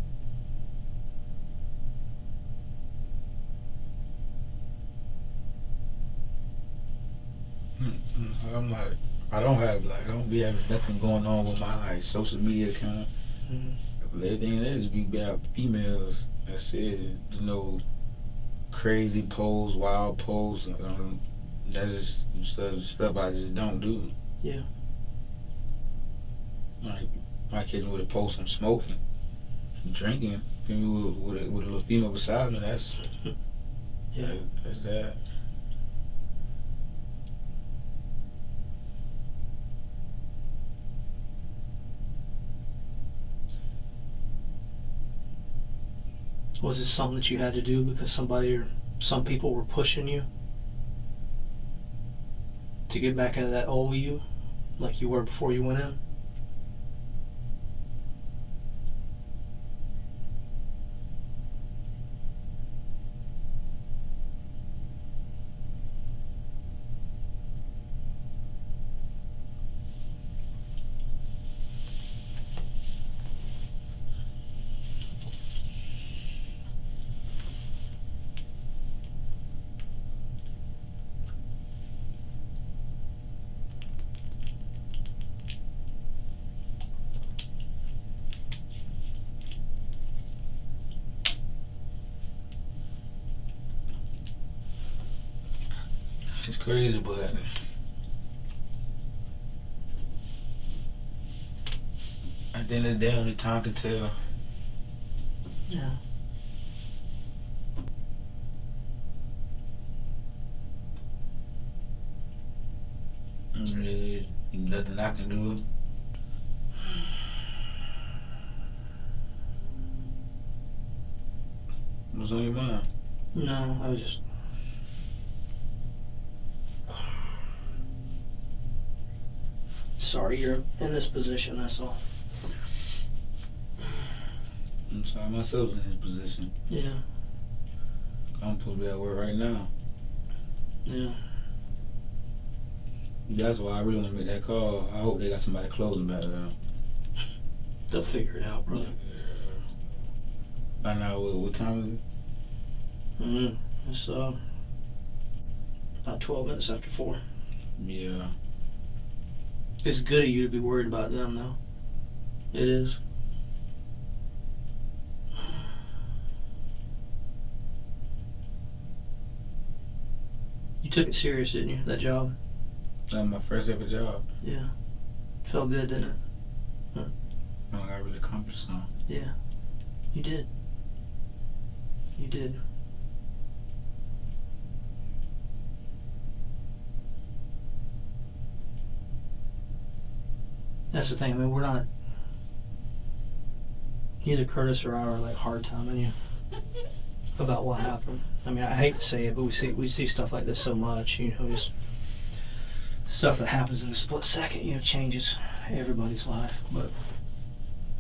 I'm like, I don't be having nothing going on with my like social media account. Everything it is be about females. That's it. You know, crazy posts, wild posts. That's just stuff I just don't do. Yeah. Like my kids would have post I'm smoking, I'm drinking, with a little female beside me. That's Yeah. That's that. Was it something that you had to do because somebody or some people were pushing you to get back into that old you, like you were before you went in? It's crazy, but at the end of the day, only time can tell. Yeah. Really, nothing I can do. What's on your mind? No, I was just. Sorry you're in this position, that's all. I'm sorry myself in this position. Yeah. I'm supposed to be at work right now. Yeah. That's why I really want to make that call. I hope they got somebody closing back there. They'll figure it out, brother. By now, what time is it? It's about 12 minutes after 4. Yeah. It's good of you to be worried about them, though. It is. You took it serious, didn't you, that job? That was my first ever job. Yeah. Felt good, didn't it? I really accomplished something. Yeah. You did. You did. That's the thing. I mean, we're not. Neither Curtis or I are like hard timing you about what happened. I mean, I hate to say it, but we see stuff like this so much. You know, just stuff that happens in a split second. You know, changes everybody's life, but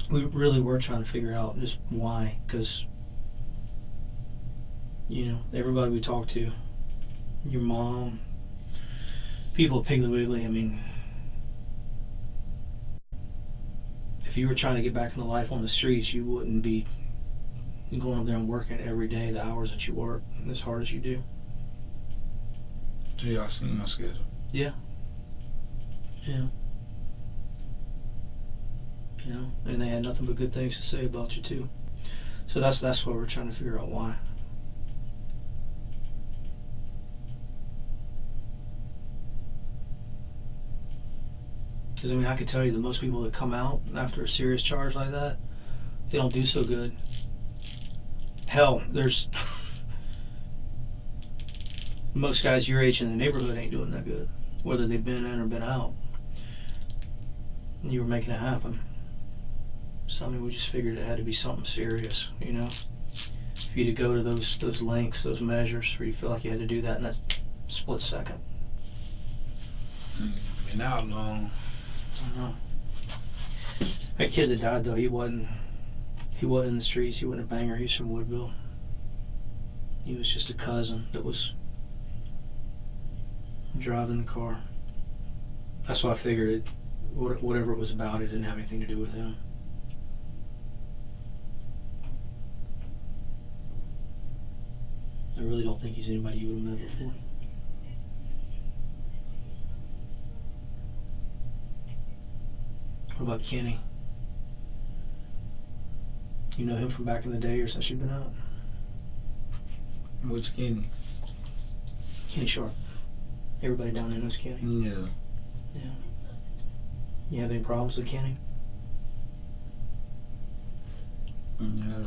we really were trying to figure out just why, because everybody we talked to, your mom, people at Piggly Wiggly, I mean, if you were trying to get back into life on the streets, you wouldn't be going up there and working every day the hours that you work as hard as you do. So y'all seen my schedule? Yeah. And they had nothing but good things to say about you too. So that's what we're trying to figure out why. Because I mean, I could tell you that most people that come out after a serious charge like that, they don't do so good. Hell, there's most guys your age in the neighborhood ain't doing that good, whether they've been in or been out. And you were making it happen. So I mean, we just figured it had to be something serious, For you to go to those lengths, those measures, where you feel like you had to do that in that split second. Been out long. I know. That kid that died though, he wasn't in the streets. He wasn't a banger. He's from Woodville. He was just a cousin that was driving the car. That's why I figured whatever it was about, it didn't have anything to do with him. I really don't think he's anybody you would have met before. What about Kenny? You know him from back in the day or since you've been out? Which Kenny? Kenny Sharp. Everybody down there knows Kenny. Yeah. You have any problems with Kenny? Yeah.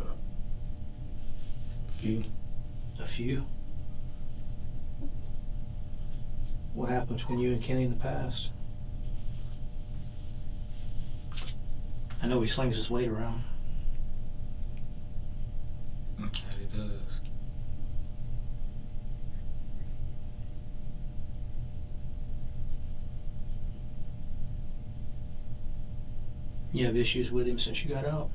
A few? What happened between you and Kenny in the past? I know he slings his weight around. Yeah, he does. You have issues with him since you got out?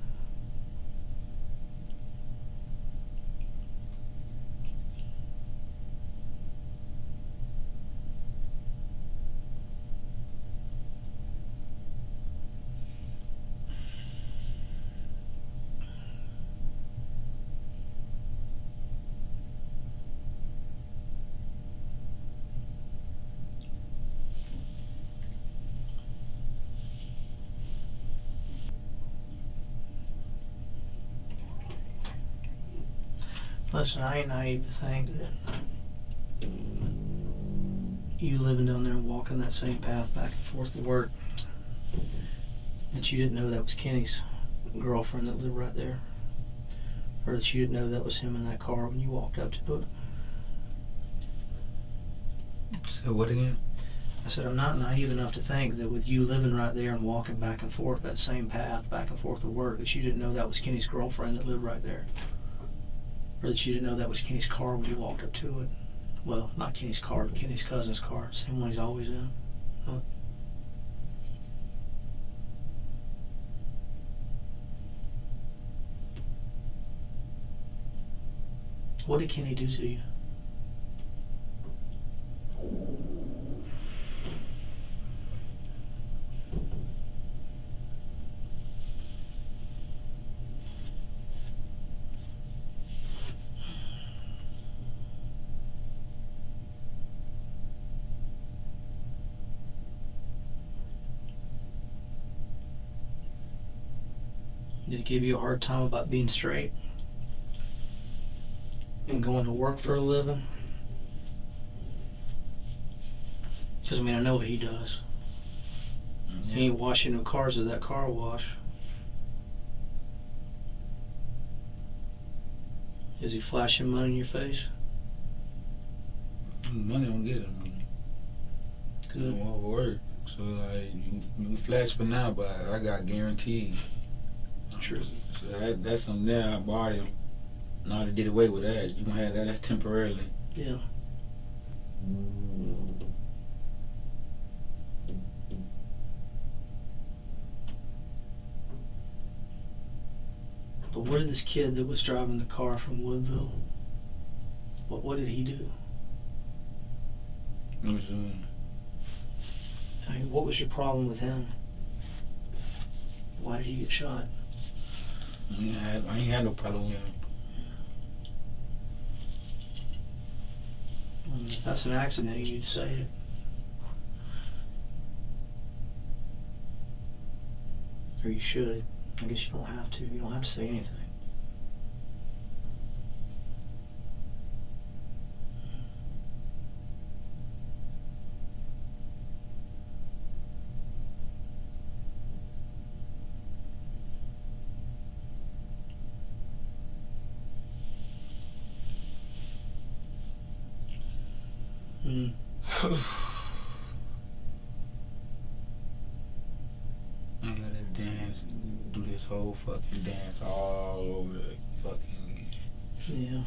Listen, I ain't naive to think that you living down there and walking that same path back and forth to work, that you didn't know that was Kenny's girlfriend that lived right there, or that you didn't know that was him in that car when you walked up to it. So what again? I said, I'm not naive enough to think that with you living right there and walking back and forth that same path back and forth to work, that you didn't know that was Kenny's girlfriend that lived right there. Or that you didn't know that was Kenny's car when you walked up to it. Well, not Kenny's car, but Kenny's cousin's car. Same one he's always in. Huh? What did Kenny do to you? Did he give you a hard time about being straight and going to work for a living? Because, I mean, I know what he does. Yeah. He ain't washing no cars at that car wash. Is he flashing money in your face? Money don't get it. I mean, Good. it won't work. So like you can flash for now, but I got guaranteed. True. So that's something there I bought him. Now to get away with that, you gonna have that. That's temporarily. Yeah. But what did this kid that was driving the car from Woodville, what did he do? What was doing? I mean, what was your problem with him? Why did he get shot? I ain't had no problem with him. If that's an accident, you'd say it. Or you should. I guess you don't have to. You don't have to say anything. I gotta dance, do this whole fucking dance all over the fucking. Yeah.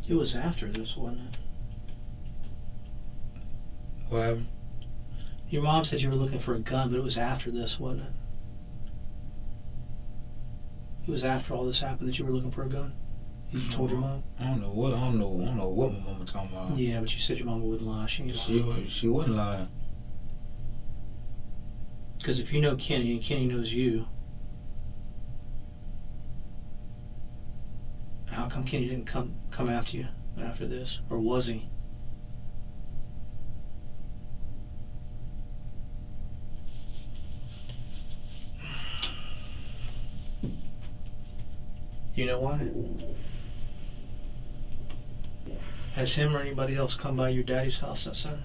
It was after this, wasn't it? What happened? Your mom said you were looking for a gun, but it was after this, wasn't it? It was after all this happened that you were looking for a gun? You told your mom? I don't know what my mama talking about. Yeah, but you said your mama wouldn't lie. She wasn't lying. Because if you know Kenny and Kenny knows you, how come Kenny didn't come after you after this? Or was he? Do you know why? Has him or anybody else come by your daddy's house since then?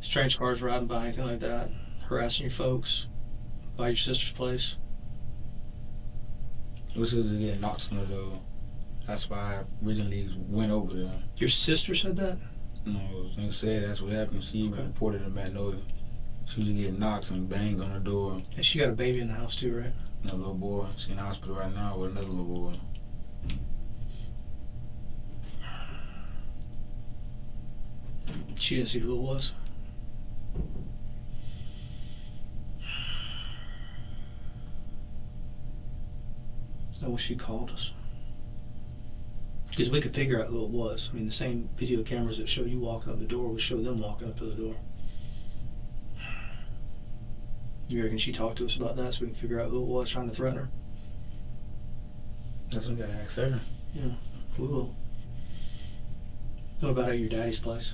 Strange cars riding by, anything like that? Harassing your folks? By your sister's place? We should get knocks on the door. That's why I originally went over there. Your sister said that? No, they said that's what happened. She reported in Magnolia. She was getting knocks and bangs on the door. And she got a baby in the house too, right? A little boy. She's in the hospital right now with another little boy. She didn't see who it was. I wish she called us. Because we could figure out who it was. I mean, the same video cameras that show you walking up the door would show them walking up to the door. You reckon she talked to us about that so we can figure out who it was trying to threaten her? That's what we gotta ask her. Yeah, we will. What about at your daddy's place?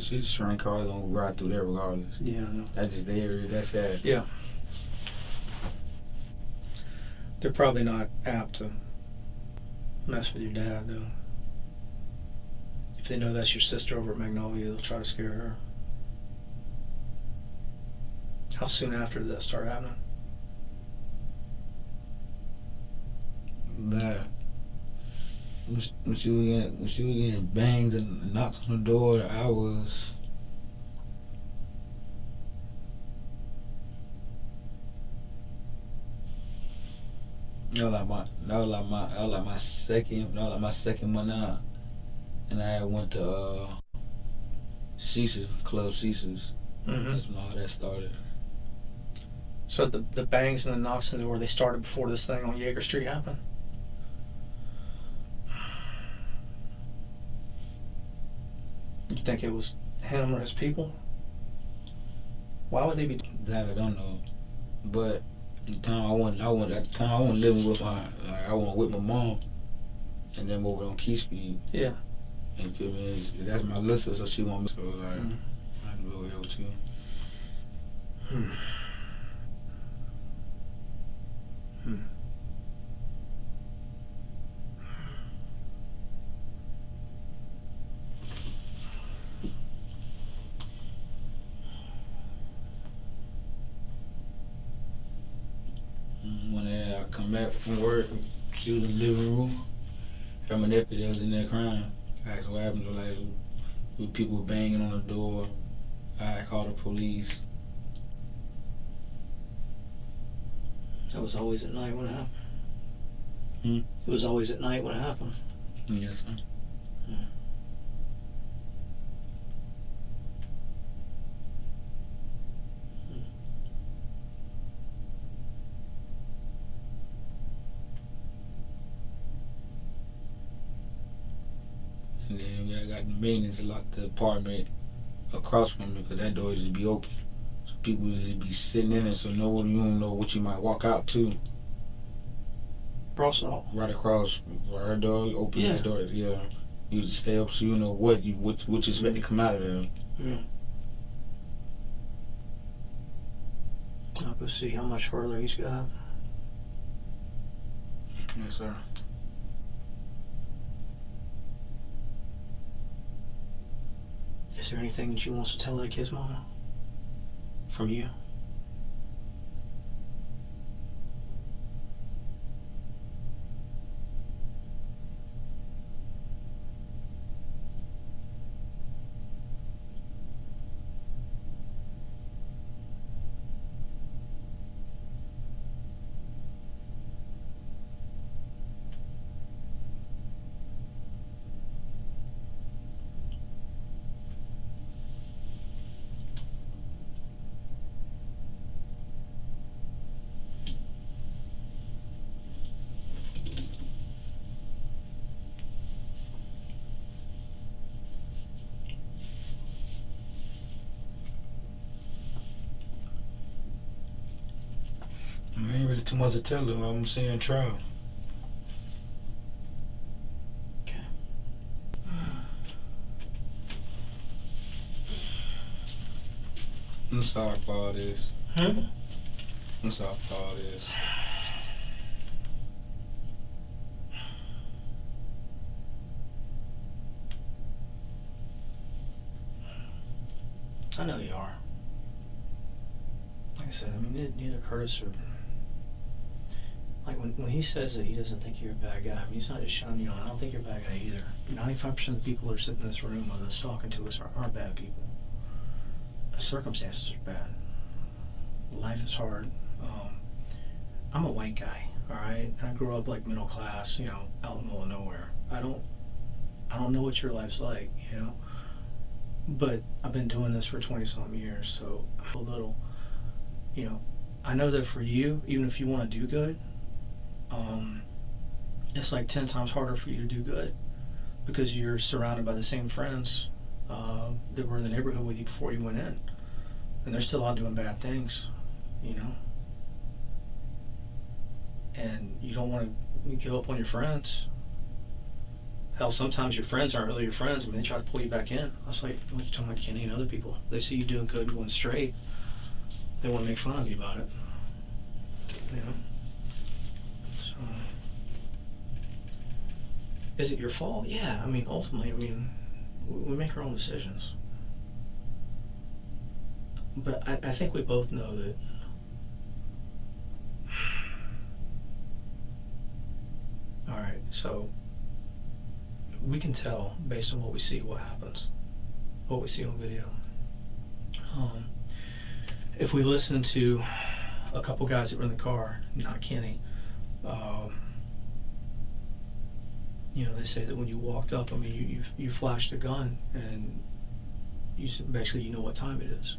She's trying cars gonna ride through there regardless. Yeah, I know. That's just the area. That's sad. Yeah. They're probably not apt to mess with your dad, though. If they know that's your sister over at Magnolia, they'll try to scare her. How soon after did that start happening? That when she was getting bangs and knocks on the door, I was. That was my second one out, and I went to Caesars, Club Caesars. Mm-hmm. That's when all that started. So the bangs and the knocks on the door, they started before this thing on Yeager Street happened? You think it was him or his people? Why would they be? That I don't know, but at the time I wasn't living with I wasn't with my mom, and then over on Key Speed. Yeah. You feel me? That's my little sister, so she want me to I have to go over with you. When I come back from work, she was in the living room. Found my nephew that was in there crying. I asked what happened. Like, with people banging on the door. I called the police. That was always at night when it happened. Hmm? It was always at night when it happened. Yes, sir. And then we got the maintenance locked the apartment across from me because that door used to be open. So people used to be sitting in it, so no one, you don't know what you might walk out to. Cross it all. Right across where her door, you open Yeah. that door, yeah. You used to stay up so you know what you expect to come out of there. Yeah. I'll go see how much further he's got. Yes, sir. Is there anything that you wants to tell that kid's mama? From you? I ain't really too much to tell them. I'm seeing trial. Okay. I'm sorry for all this. Hmm? I'm sorry for all this. I know you are. Like I said, I mean, neither Curtis or... Like, when he says that he doesn't think you're a bad guy, I mean, he's not just showing you on. I don't think you're a bad guy either. 95% of the people who are sitting in this room with us talking to us aren't bad people. The circumstances are bad. Life is hard. I'm a white guy, all right? And I grew up, like, middle class, you know, out in the middle of nowhere. I don't know what your life's like, you know? But I've been doing this for 20-something years, so a little, you know, I know that for you, even if you want to do good, it's like 10 times harder for you to do good because you're surrounded by the same friends that were in the neighborhood with you before you went in, and they're still out doing bad things, you know. And you don't want to give up on your friends. Hell, sometimes your friends aren't really your friends. I mean, they try to pull you back in. That's like what you're talking about Kenny and other people. They see you doing good, going straight. They want to make fun of you about it. You know? So, is it your fault? Yeah. I mean, ultimately, we make our own decisions. But I think we both know that all right, so we can tell based on what we see what happens, what we see on video. If we listen to a couple guys that were in the car, not Kenny, you know, they say that when you walked up, I mean, you flashed a gun and you said basically you know what time it is.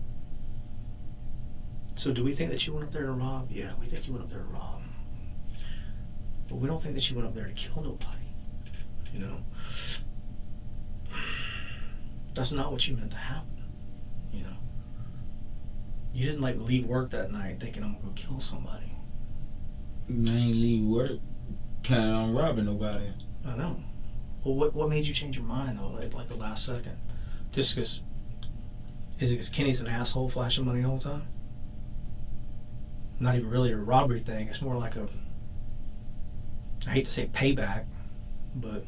So do we think that you went up there to rob? Yeah, we think you went up there to rob. But we don't think that you went up there to kill nobody. You know? That's not what you meant to happen. You know? You didn't like leave work that night thinking I'm gonna go kill somebody. I ain't leave work planning on robbing nobody. I know. Well, what made you change your mind though, like the last second? Just because, is it because Kenny's an asshole flashing money the whole time? Not even really a robbery thing. It's more like a, I hate to say payback, but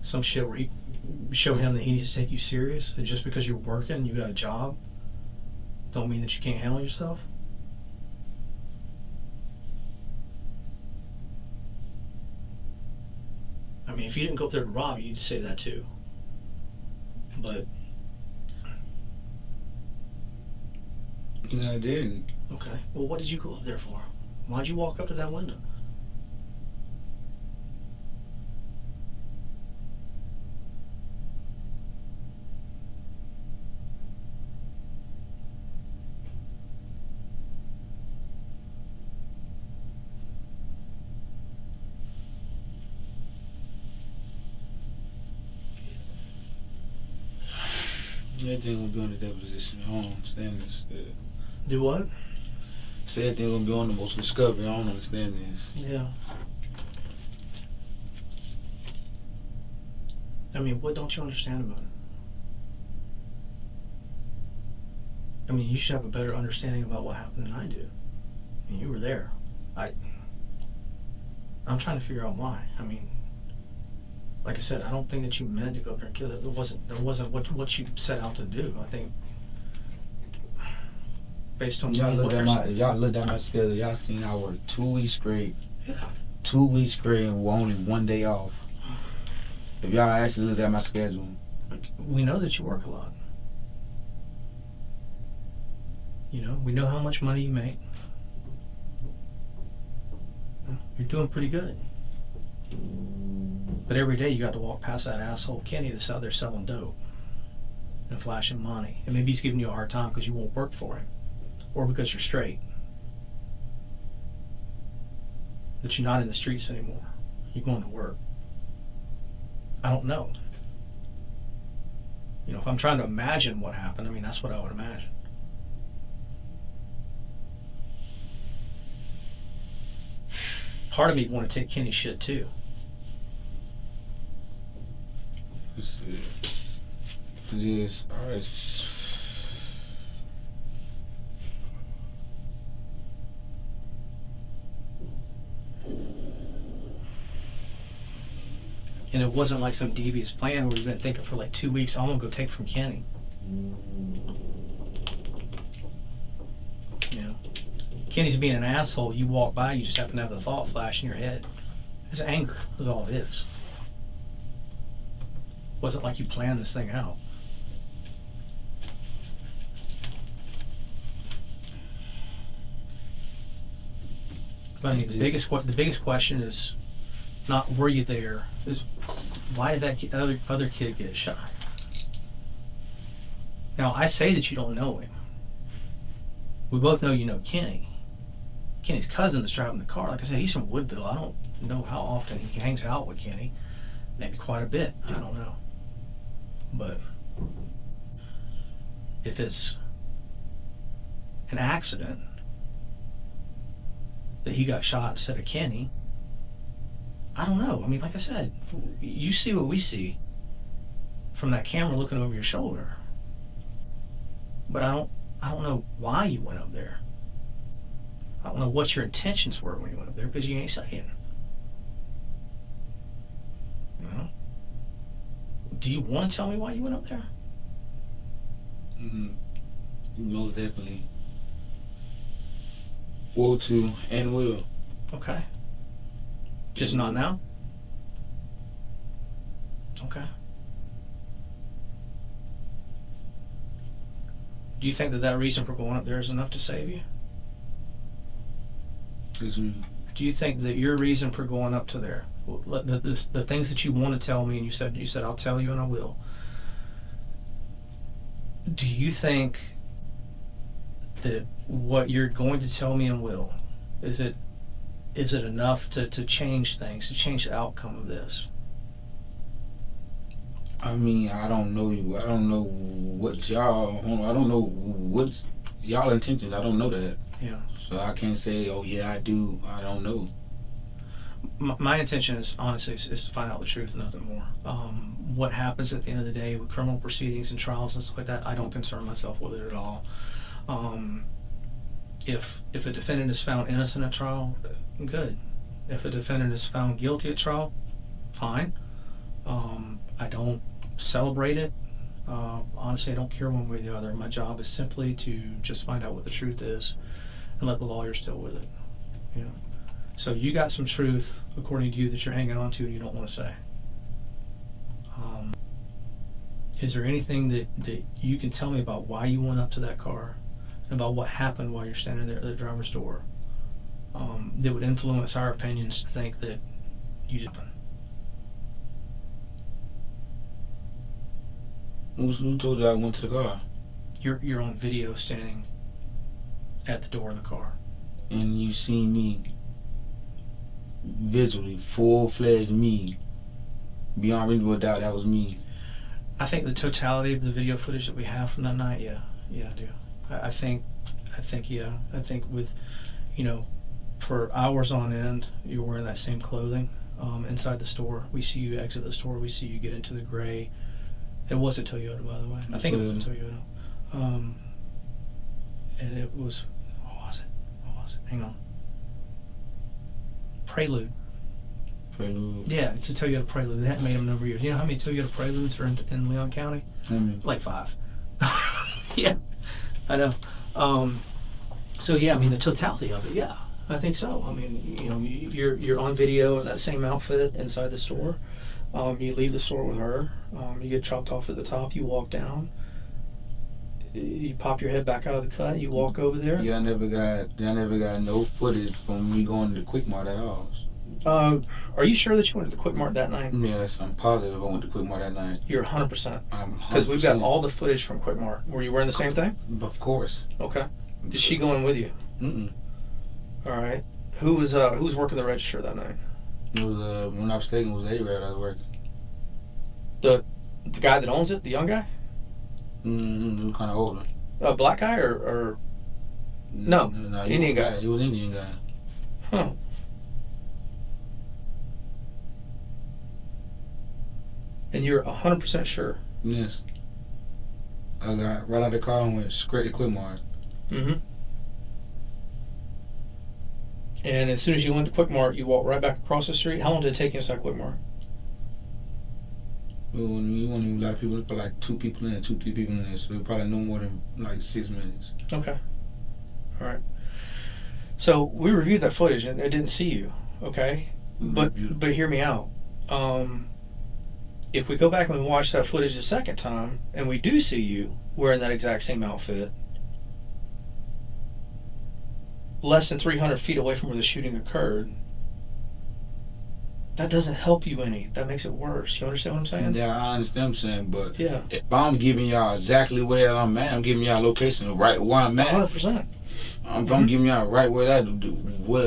some shit where you show him that he needs to take you serious, and just because you're working, you got a job, don't mean that you can't handle yourself. I mean, if you didn't go up there to rob, you'd say that too. But No, I didn't. Okay. Well, what did you go up there for? Why'd you walk up to that window? Everything gonna be on the deposition. I don't understand this. Do what? Say everything gonna be on the most discovery. I don't understand this. Yeah. I mean, what don't you understand about it? I mean, you should have a better understanding about what happened than I do. I mean, you were there. I'm trying to figure out why. I mean, like I said, I don't think that you meant to go up there and kill it. That wasn't what you set out to do. I think based on Y'all looked at my schedule. Y'all seen I worked 2 weeks straight. Yeah. 2 weeks straight and only 1 day off. If y'all actually looked at my schedule, We know that you work a lot. You know, we know how much money you make. You're doing pretty good. But every day you got to walk past that asshole Kenny that's out there selling dope and flashing money. And maybe he's giving you a hard time because you won't work for him. Or because you're straight. That you're not in the streets anymore. You're going to work. I don't know. You know, if I'm trying to imagine what happened, I mean, that's what I would imagine. Part of me want to take Kenny's shit too. Yes. And it wasn't like some devious plan where we've been thinking for like 2 weeks, I'm gonna go take from Kenny. You know, Kenny's being an asshole. You walk by, you just happen to have the thought flash in your head. It's anger, is all it is. Wasn't like you planned this thing out. I mean, the biggest question is not were you there, is why did that other kid get shot? Now, I say that you don't know him. We both know you know Kenny. Kenny's cousin is driving the car. Like I said, he's from Woodville. I don't know how often he hangs out with Kenny. Maybe quite a bit. I don't know. But if it's an accident that he got shot instead of Kenny, I don't know. I mean, like I said, you see what we see from that camera looking over your shoulder. But I don't know why you went up there. I don't know what your intentions were when you went up there because you ain't saying. You know? Do you want to tell me why you went up there? No, definitely. Will to and will. Okay. Just not now? Okay. Do you think that reason for going up there is enough to save you? Do you think that your reason for going up to there, the things that you want to tell me, and you said I'll tell you and I will. Do you think that what you're going to tell me and will, is it enough to change things, to change the outcome of this? I mean, I don't know what y'all intentions. I don't know that. Yeah. So I can't say, oh yeah, I do. I don't know. My intention is, honestly, is to find out the truth, nothing more. What happens at the end of the day with criminal proceedings and trials and stuff like that, I don't concern myself with it at all. If a defendant is found innocent at trial, good. If a defendant is found guilty at trial, fine. I don't celebrate it. Honestly, I don't care one way or the other. My job is simply to just find out what the truth is and let the lawyers deal with it. You know? So you got some truth, according to you, that you're hanging on to and you don't want to say. Is there anything that you can tell me about why you went up to that car about what happened while you're standing there at the driver's door that would influence our opinions to think that you did. Who told you I went to the car? You're on video standing at the door in the car. And you seen me visually, full-fledged me. Beyond reasonable doubt, that was me. I think the totality of the video footage that we have from that night, yeah, I do. I think, yeah. I think with, for hours on end, you're wearing that same clothing inside the store. We see you exit the store. We see you get into the gray. It was a Toyota, by the way. I think it was a Toyota. And it was, what was it? Hang on. Prelude. Yeah, it's a Toyota Prelude. They haven't made them in over years. You know how many Toyota Preludes are in Leon County? Like 5. Yeah, I know. So yeah, I mean the totality of it. Yeah, I think so. I mean, you're on video in that same outfit inside the store. You leave the store with her. You get chopped off at the top. You walk down. You pop your head back out of the cut. You walk over there. Yeah, I never got no footage from me going to the Quick Mart at all. Are you sure that you went to the Quick Mart that night? Yes, I'm positive I went to Quick Mart that night. You're 100%. I'm 100%. Because we've got all the footage from Quick Mart. Were you wearing the same thing? Of course. Okay. Is she going with you? Mm-mm. All right. Who was working the register that night? It was when I was taking, it was A-Rad I was working. The guy that owns it, the young guy? Mm-hmm. He was kind of older. A black guy or no? Indian guy. He was an Indian guy. Huh. And you're 100% sure? Yes. I got right out of the car and went straight to Quick Mart. Mm-hmm. And as soon as you went to Quick Mart, you walked right back across the street. How long did it take you inside Quick Mart? Well, when a lot of people, put like 2 people in there, 2, 3 people in there, so probably no more than like 6 minutes. Okay. All right. So we reviewed that footage and it didn't see you. Okay. But hear me out. If we go back and we watch that footage the second time and we do see you wearing that exact same outfit, less than 300 feet away from where the shooting occurred, that doesn't help you any. That makes it worse. You understand what I'm saying? Yeah, I understand what I'm saying, but yeah. If I'm giving y'all exactly where I'm at, I'm giving y'all location right where I'm at. 100%. I'm giving y'all right where that, what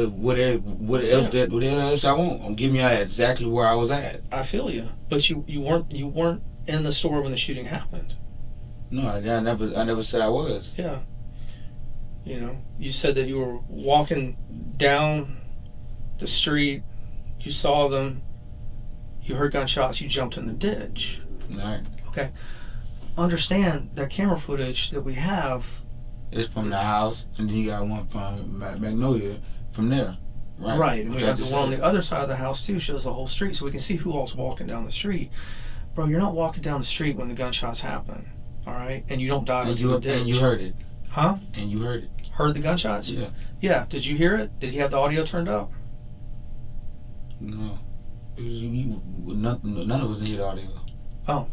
else I want. I'm giving y'all exactly where I was at. I feel you, but you weren't in the store when the shooting happened. No, I never said I was. Yeah. You said that you were walking down the street. You saw them. You heard gunshots. You jumped in the ditch. Right. Okay. Understand that camera footage that we have. It's from the house, and then you got one from Magnolia from there. Right. Right. And we have the one on the other side of the house too. Shows the whole street, so we can see who all's walking down the street. Bro, you're not walking down the street when the gunshots happen. All right, and you don't dive into the ditch. And you heard it. Huh? And you heard it. Heard the gunshots? Yeah. Yeah. Did you hear it? Did you have the audio turned up? No. None of us hear the audio. Oh.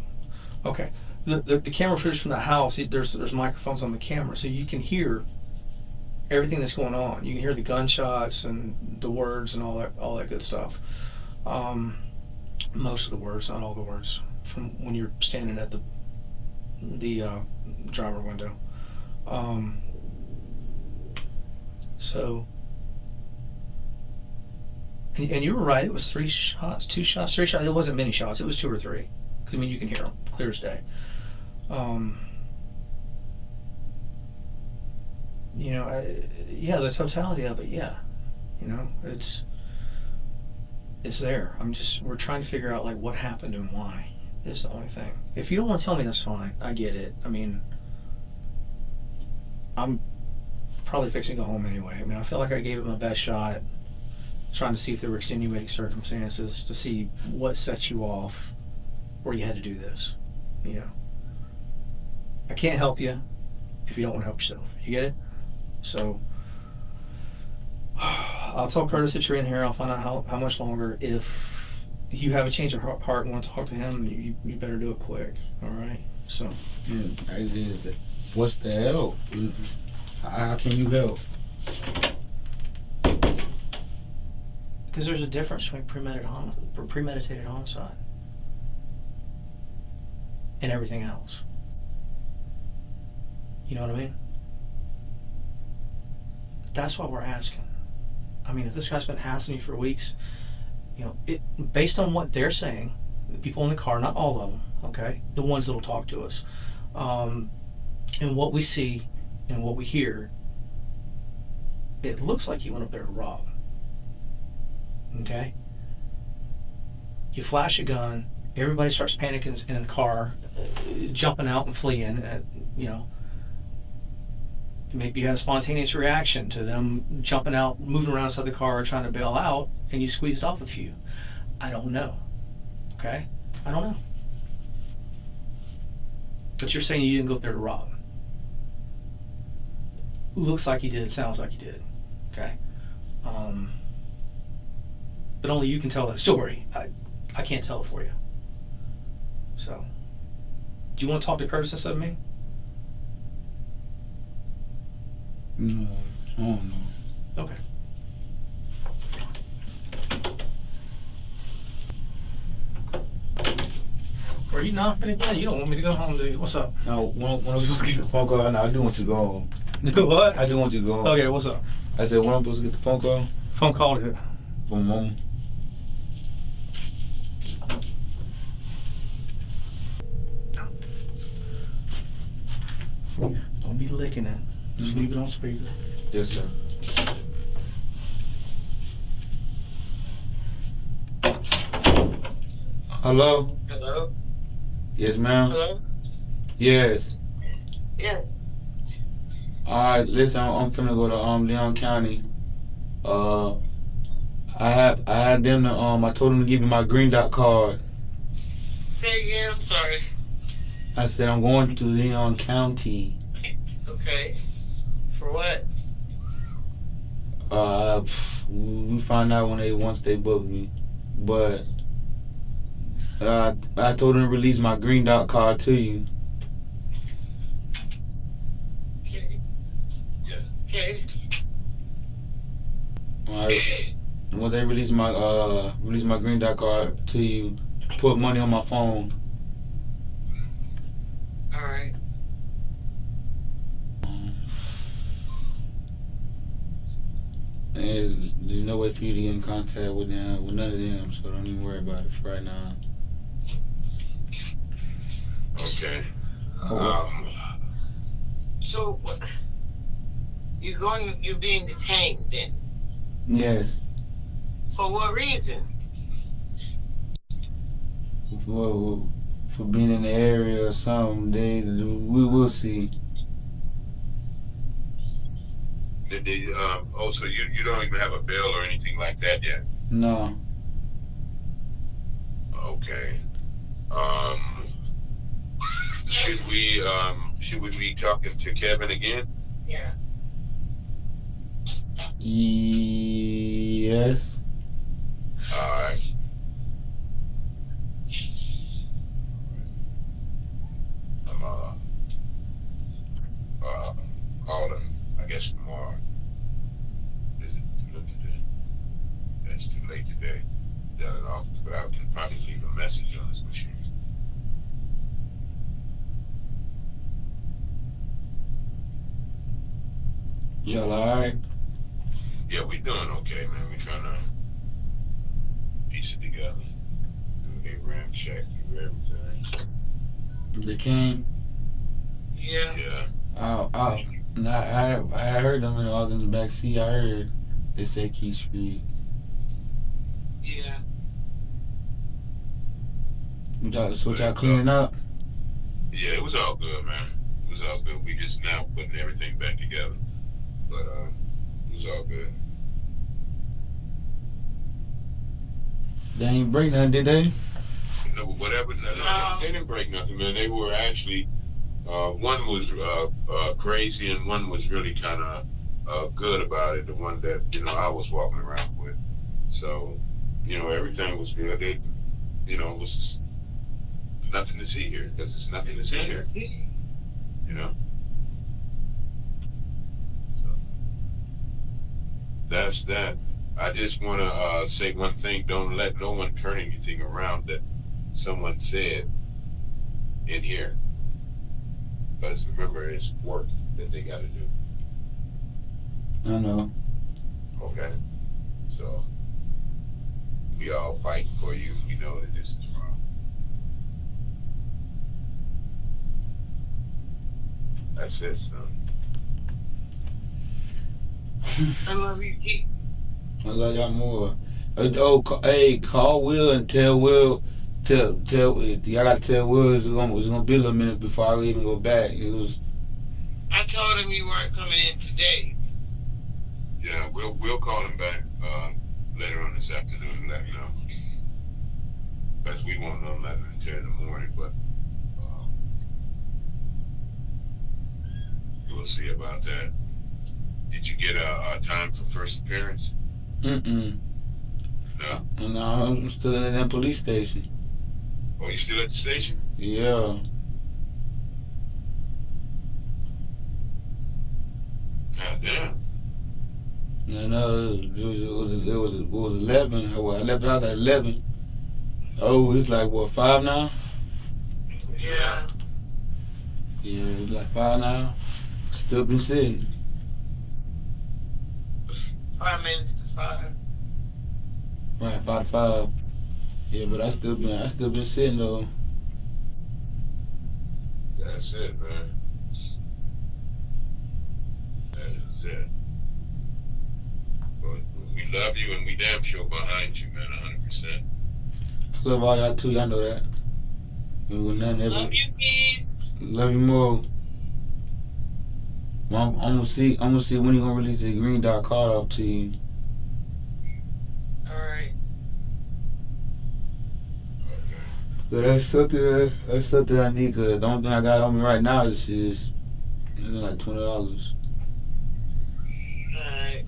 Okay. The camera footage from the house, there's microphones on the camera, so you can hear everything that's going on. You can hear the gunshots and the words and all that good stuff. Most of the words, not all the words, from when you're standing at the driver window. So, and you were right. It was 2 shots, 3 shots. It wasn't many shots. It was 2 or 3. I mean, you can hear them clear as day. The totality of it. Yeah, it's there. We're trying to figure out like what happened and why. It's the only thing. If you don't want to tell me, that's fine. I get it. I mean, I'm probably fixing to go home anyway. I mean, I feel like I gave it my best shot, trying to see if there were extenuating circumstances to see what set you off where you had to do this. I can't help you if you don't want to help yourself. You get it? So I'll tell Curtis that you're in here. I'll find out how much longer. If you have a change of heart and want to talk to him, you better do it quick. All right? So What's the hell? How can you help? Because there's a difference between premeditated homicide and everything else. You know what I mean? That's why we're asking. I mean, if this guy's been hassling you for weeks, you know, based on what they're saying, the people in the car, not all of them, okay, the ones that'll talk to us, and what we see and what we hear, it looks like you went up there to rob. Okay? You flash a gun, everybody starts panicking in the car, jumping out and fleeing, you know. Maybe you had a spontaneous reaction to them jumping out, moving around inside the car, trying to bail out, and you squeezed off a few. I don't know. Okay? I don't know. But you're saying you didn't go up there to rob. Looks like you did, sounds like you did. Okay? But only you can tell that story. I can't tell it for you. So, do you want to talk to Curtis instead of me? No, I don't know. Okay. Are you not gonna go? You don't want me to go home, do you? What's up? Now, when I was supposed to get the phone call, I do want you to go home. Do what? I do want you to go home. Okay, what's up? I said, when I'm supposed to get the phone call Phone call to who? from mom. Don't be licking it. Just leave it on speaker. Yes, sir. Hello? Hello? Yes, ma'am? Hello? Yes. Yes. Alright, listen, I'm finna go to Leon County. I had them to I told them to give me my green dot card. Say again, I'm sorry. I said I'm going to Leon County. Okay. For what? We find out once they book me. But I told them to release my green dot card to you. Okay. Yeah. Okay. Alright. When they release my green dot card to you, put money on my phone. Alright. There's no way for you to get in contact with them, with none of them, so don't even worry about it for right now. Okay. So what? You're being detained then? Yes. For what reason? For being in the area or something, we will see. Did they, so you don't even have a bill or anything like that yet? No. Okay. Should we be talking to Kevin again? Yeah. Yes. Alright. Call him, I guess tomorrow. Is it too late today? It's too late today. Tell it off, but I can probably leave a message on his machine. Y'all alright? Yeah, we doing okay, man. We trying to piece it together. Do a RAM check through everything. They came. Yeah. Yeah. I heard them when I was in the back seat. I heard they said Key Street. Yeah. So y'all cleaning up? Yeah, it was all good, man. It was all good. We just now putting everything back together. But it was all good. They ain't break nothing, did they? No, whatever. No, they didn't break nothing, man. They were actually one was crazy and one was really kind of good about it. The one that I was walking around with. So everything was good. It was nothing to see here because there's nothing to see here. You know. that's that. I just want to say one thing. Don't let no one turn anything around that someone said in here. Because remember, it's work that they got to do. I know. Okay? So, we all fighting for you. We know that this is wrong. That's it, son. I love you, Keith. I love y'all more. Hey, call Will and tell Will. Y'all gotta tell Will it's gonna be a little minute before I even go back. I told him you weren't coming in today. Yeah, we'll call him back later on this afternoon and let him know. Because we won't know nothing until in the morning, but we'll see about that. Did you get a time for first appearance? No, I'm still in that police station. Oh, you still at the station? Yeah. God damn. No, it was 11. I left the house at 11. Oh, it's like what, 5 now? Yeah. Yeah, it's like 5 now. Still been sitting. 5 minutes to 5. Right, 5 to 5. Yeah, but I still been sitting though. That's it, man. That is it. But we love you and we damn sure behind you, man, 100%. Love all y'all too, y'all know that. Love you, Keith. Love you more. Well, I'm gonna see when he gonna release the green dot card off to you. Alright. But that's something I need, cause the only thing I got on me right now is like $20. Alright.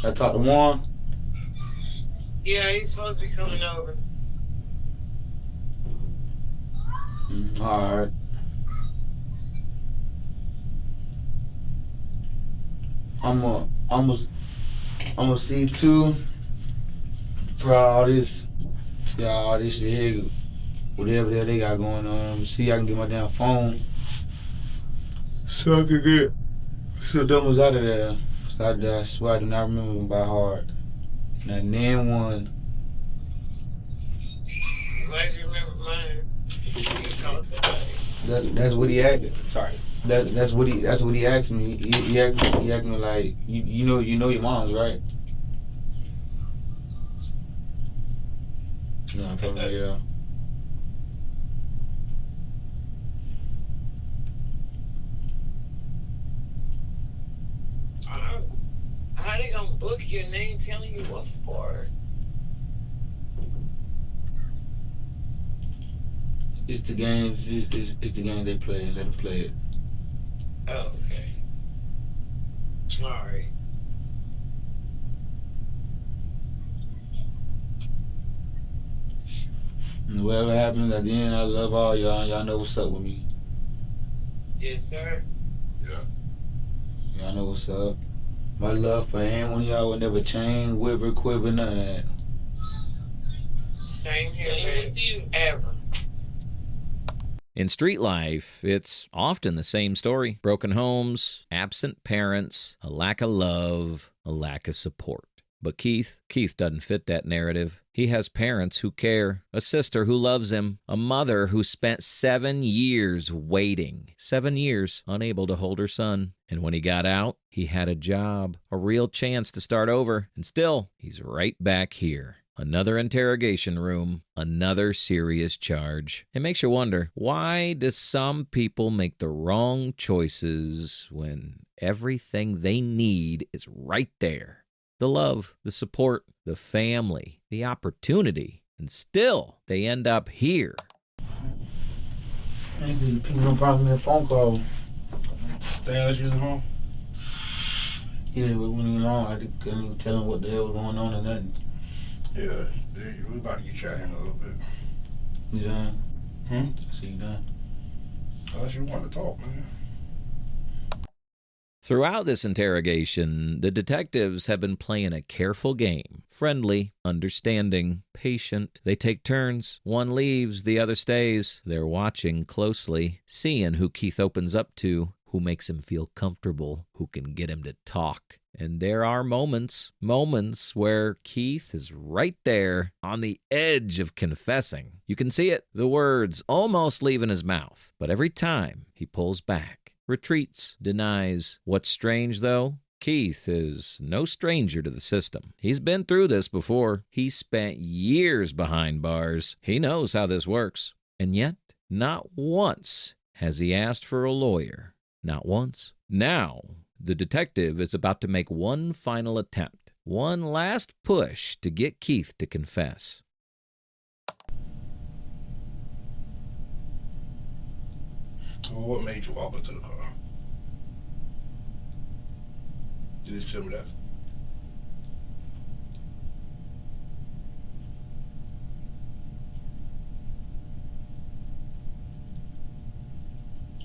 I talked to Juan. Yeah, he's supposed to be coming over. All right. I'm gonna see too for all this shit here, whatever the hell they got going on. See, I can get my damn phone so I can get some numbers out of there. I swear I do not remember them by heart. Not name one. I'm glad you remember mine. You called somebody. That's what he asked. Sorry. That's what he asked me. He asked me like, you know your mom's, right? You know, I told him, yeah. How they gonna book your name telling you what for? It's the games. It's the game they play. Let them play it. Oh, okay. Alright. And whatever happens at the end, I love all y'all. Y'all know what's up with me. Yes, sir. Yeah. Y'all know what's up. My love for anyone y'all will never change, waver, quiver, none of that. Same here, with you. Ever. In street life, it's often the same story. Broken homes, absent parents, a lack of love, a lack of support. But Keith doesn't fit that narrative. He has parents who care, a sister who loves him, a mother who spent 7 years waiting, 7 years unable to hold her son. And when he got out, he had a job, a real chance to start over. And still, he's right back here. Another interrogation room, another serious charge. It makes you wonder, why do some people make the wrong choices when everything they need is right there? The love, the support, the family, the opportunity, and still they end up here. People don't promise me a phone call. They asked you the home? Yeah, but when he long, I couldn't even tell him what the hell was going on or nothing. Yeah, we about to get you out here in a little bit. You done? Hmm? I see you done. Unless you want to talk, man. Throughout this interrogation, the detectives have been playing a careful game. Friendly, understanding, patient. They take turns. One leaves, the other stays. They're watching closely, seeing who Keith opens up to, who makes him feel comfortable, who can get him to talk. And there are moments where Keith is right there on the edge of confessing. You can see it, the words almost leaving his mouth. But every time he pulls back, retreats, denies. What's strange, though? Keith is no stranger to the system. He's been through this before. He's spent years behind bars. He knows how this works. And yet, not once has he asked for a lawyer. Not once. Now, the detective is about to make one final attempt, one last push to get Keith to confess. Well, what made you walk into the car? Did it tell me that?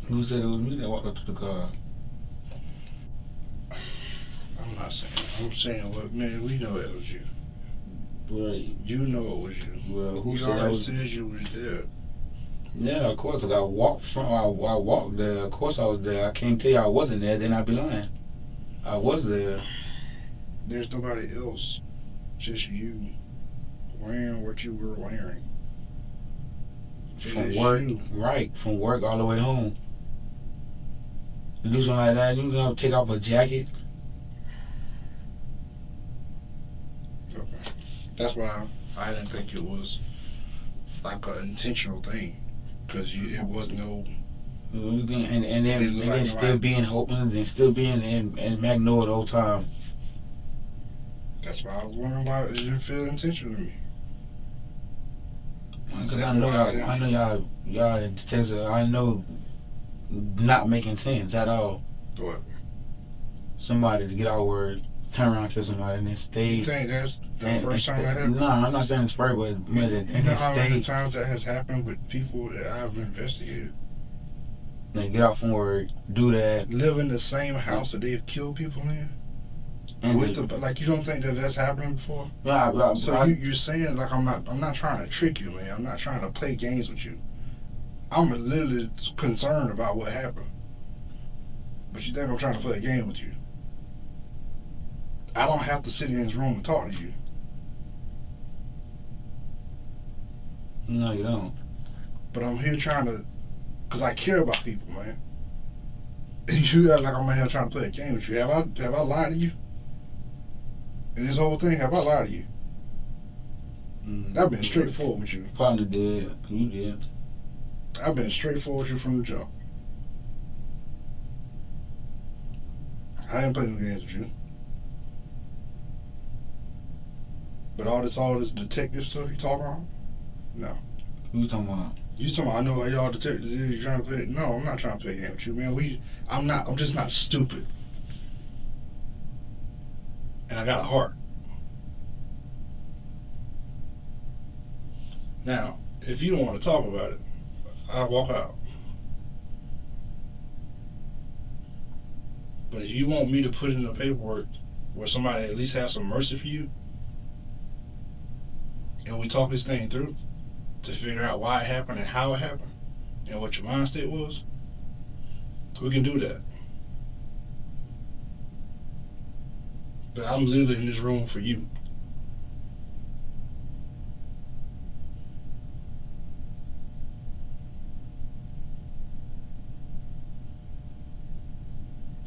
Who said it was me that walked up to the car? I'm not saying. I'm saying, well, man, we know it was you. Right. You know it was you. Well, who You said I already was? said you was there. Yeah, of course, because I walked there. Of course I was there. I can't tell you I wasn't there, then I'd be lying. I was there. There's nobody else. Just you wearing what you were wearing. From is work, you. right, from work all the way home. You do something like that, you gonna take off a jacket? Okay. That's why I didn't think it was like an intentional thing. Because it was no... And then Like, still right. being open and still being in Magnolia the whole time. That's why I was wondering why it didn't feel intentional to me. Because I know y'all detectives, I know not making sense at all. What? Somebody to get our word, turn around, kill somebody, and then stay. You think that's the first time that happened? No, I'm not saying it's first, but You know how many stay. times that has happened with people that I've investigated? They get out from work, do that, Live in the same house that they've killed people in? and Like, you don't think that that's happened before? so You're saying, like, I'm not trying to trick you, man. I'm not trying to play games with you. I'm literally concerned about what happened. But you think I'm trying to play a game with you? I don't have to sit in this room and talk to you. No, you don't. But I'm here trying to, because I care about people, man. And you act like I'm in here trying to play a game with you. Have I lied to you? In this whole thing, have I lied to you? I've been straightforward with you. Partner did. You did. I've been straightforward with you from the jump. I ain't playing no games with you. But all this detective stuff you talking about? No. Who you talking about? You talking about, I know y'all detectives is trying to play. No, I'm not trying to play a game with you, man. I'm just not stupid. And I got a heart. Now, if you don't want to talk about it, I'll walk out. But if you want me to put in the paperwork where somebody at least has some mercy for you, and we talk this thing through to figure out why it happened and how it happened and what your mind state was, we can do that. But I'm literally in this room for you.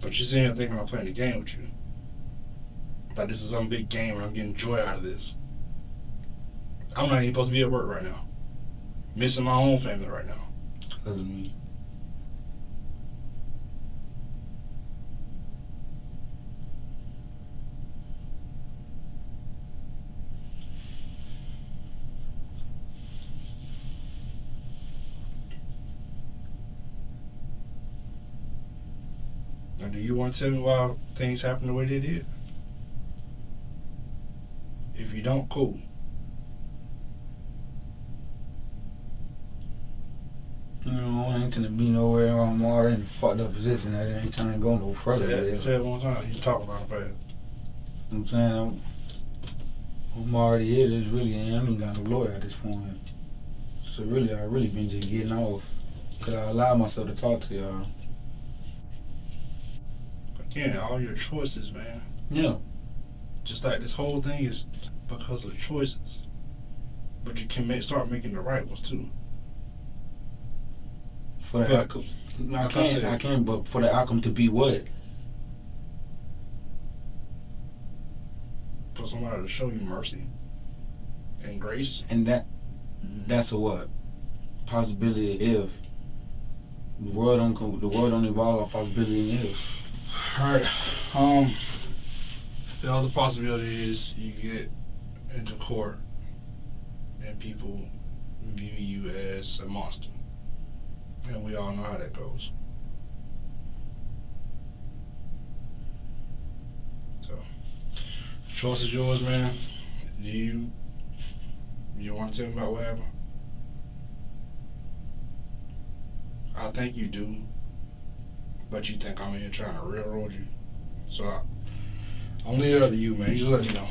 But you're sitting here thinking I'm playing the game with you. Like this is some big game where I'm getting joy out of this. I'm not even supposed to be at work right now. Missing my own family right now. Because of me. Now, do you want to tell me why things happen the way they did? If you don't, cool. You know, I ain't trying to be nowhere. I'm already in a fucked up position. I ain't trying to go no further. Say it one time. You talk about it fast. You know what I'm saying? I'm already here. There's really, I ain't got no lawyer at this point. So really, I really been just getting off. Cause I allow myself to talk to y'all. Again, all your choices, man. Yeah. Just like this whole thing is because of choices. But you can start making the right ones too. For the Yeah. outcome, Like I said. I can, but for the outcome to be what? For somebody to show you mercy and grace. And that's a what? Possibility if. The world don't involve a possibility in if. Alright. The other possibility is you get into court and people view you as a monster. And we all know how that goes. So, choice is yours, man. Do you want to tell me about what happened? I think you do, but you think I'm in here trying to railroad you. So I'm leaving it up to you, man. You just let me know.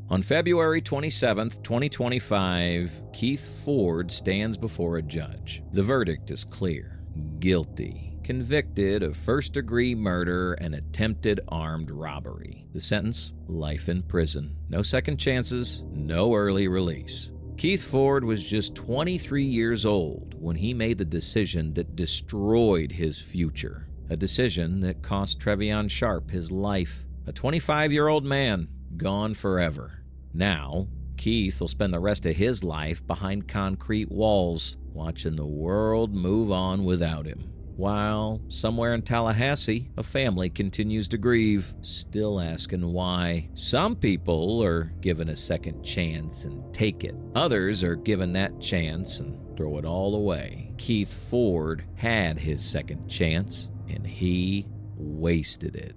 On February 27th, 2025, Keith Ford stands before a judge. The verdict is clear. Guilty. Convicted of first-degree murder and attempted armed robbery. The sentence? Life in prison. No second chances, no early release. Keith Ford was just 23 years old when he made the decision that destroyed his future. A decision that cost Trevion Sharp his life. A 25-year-old man gone forever. Now, Keith will spend the rest of his life behind concrete walls, watching the world move on without him. While, somewhere in Tallahassee, a family continues to grieve, still asking why. Some people are given a second chance and take it. Others are given that chance and throw it all away. Keith Ford had his second chance, and he wasted it.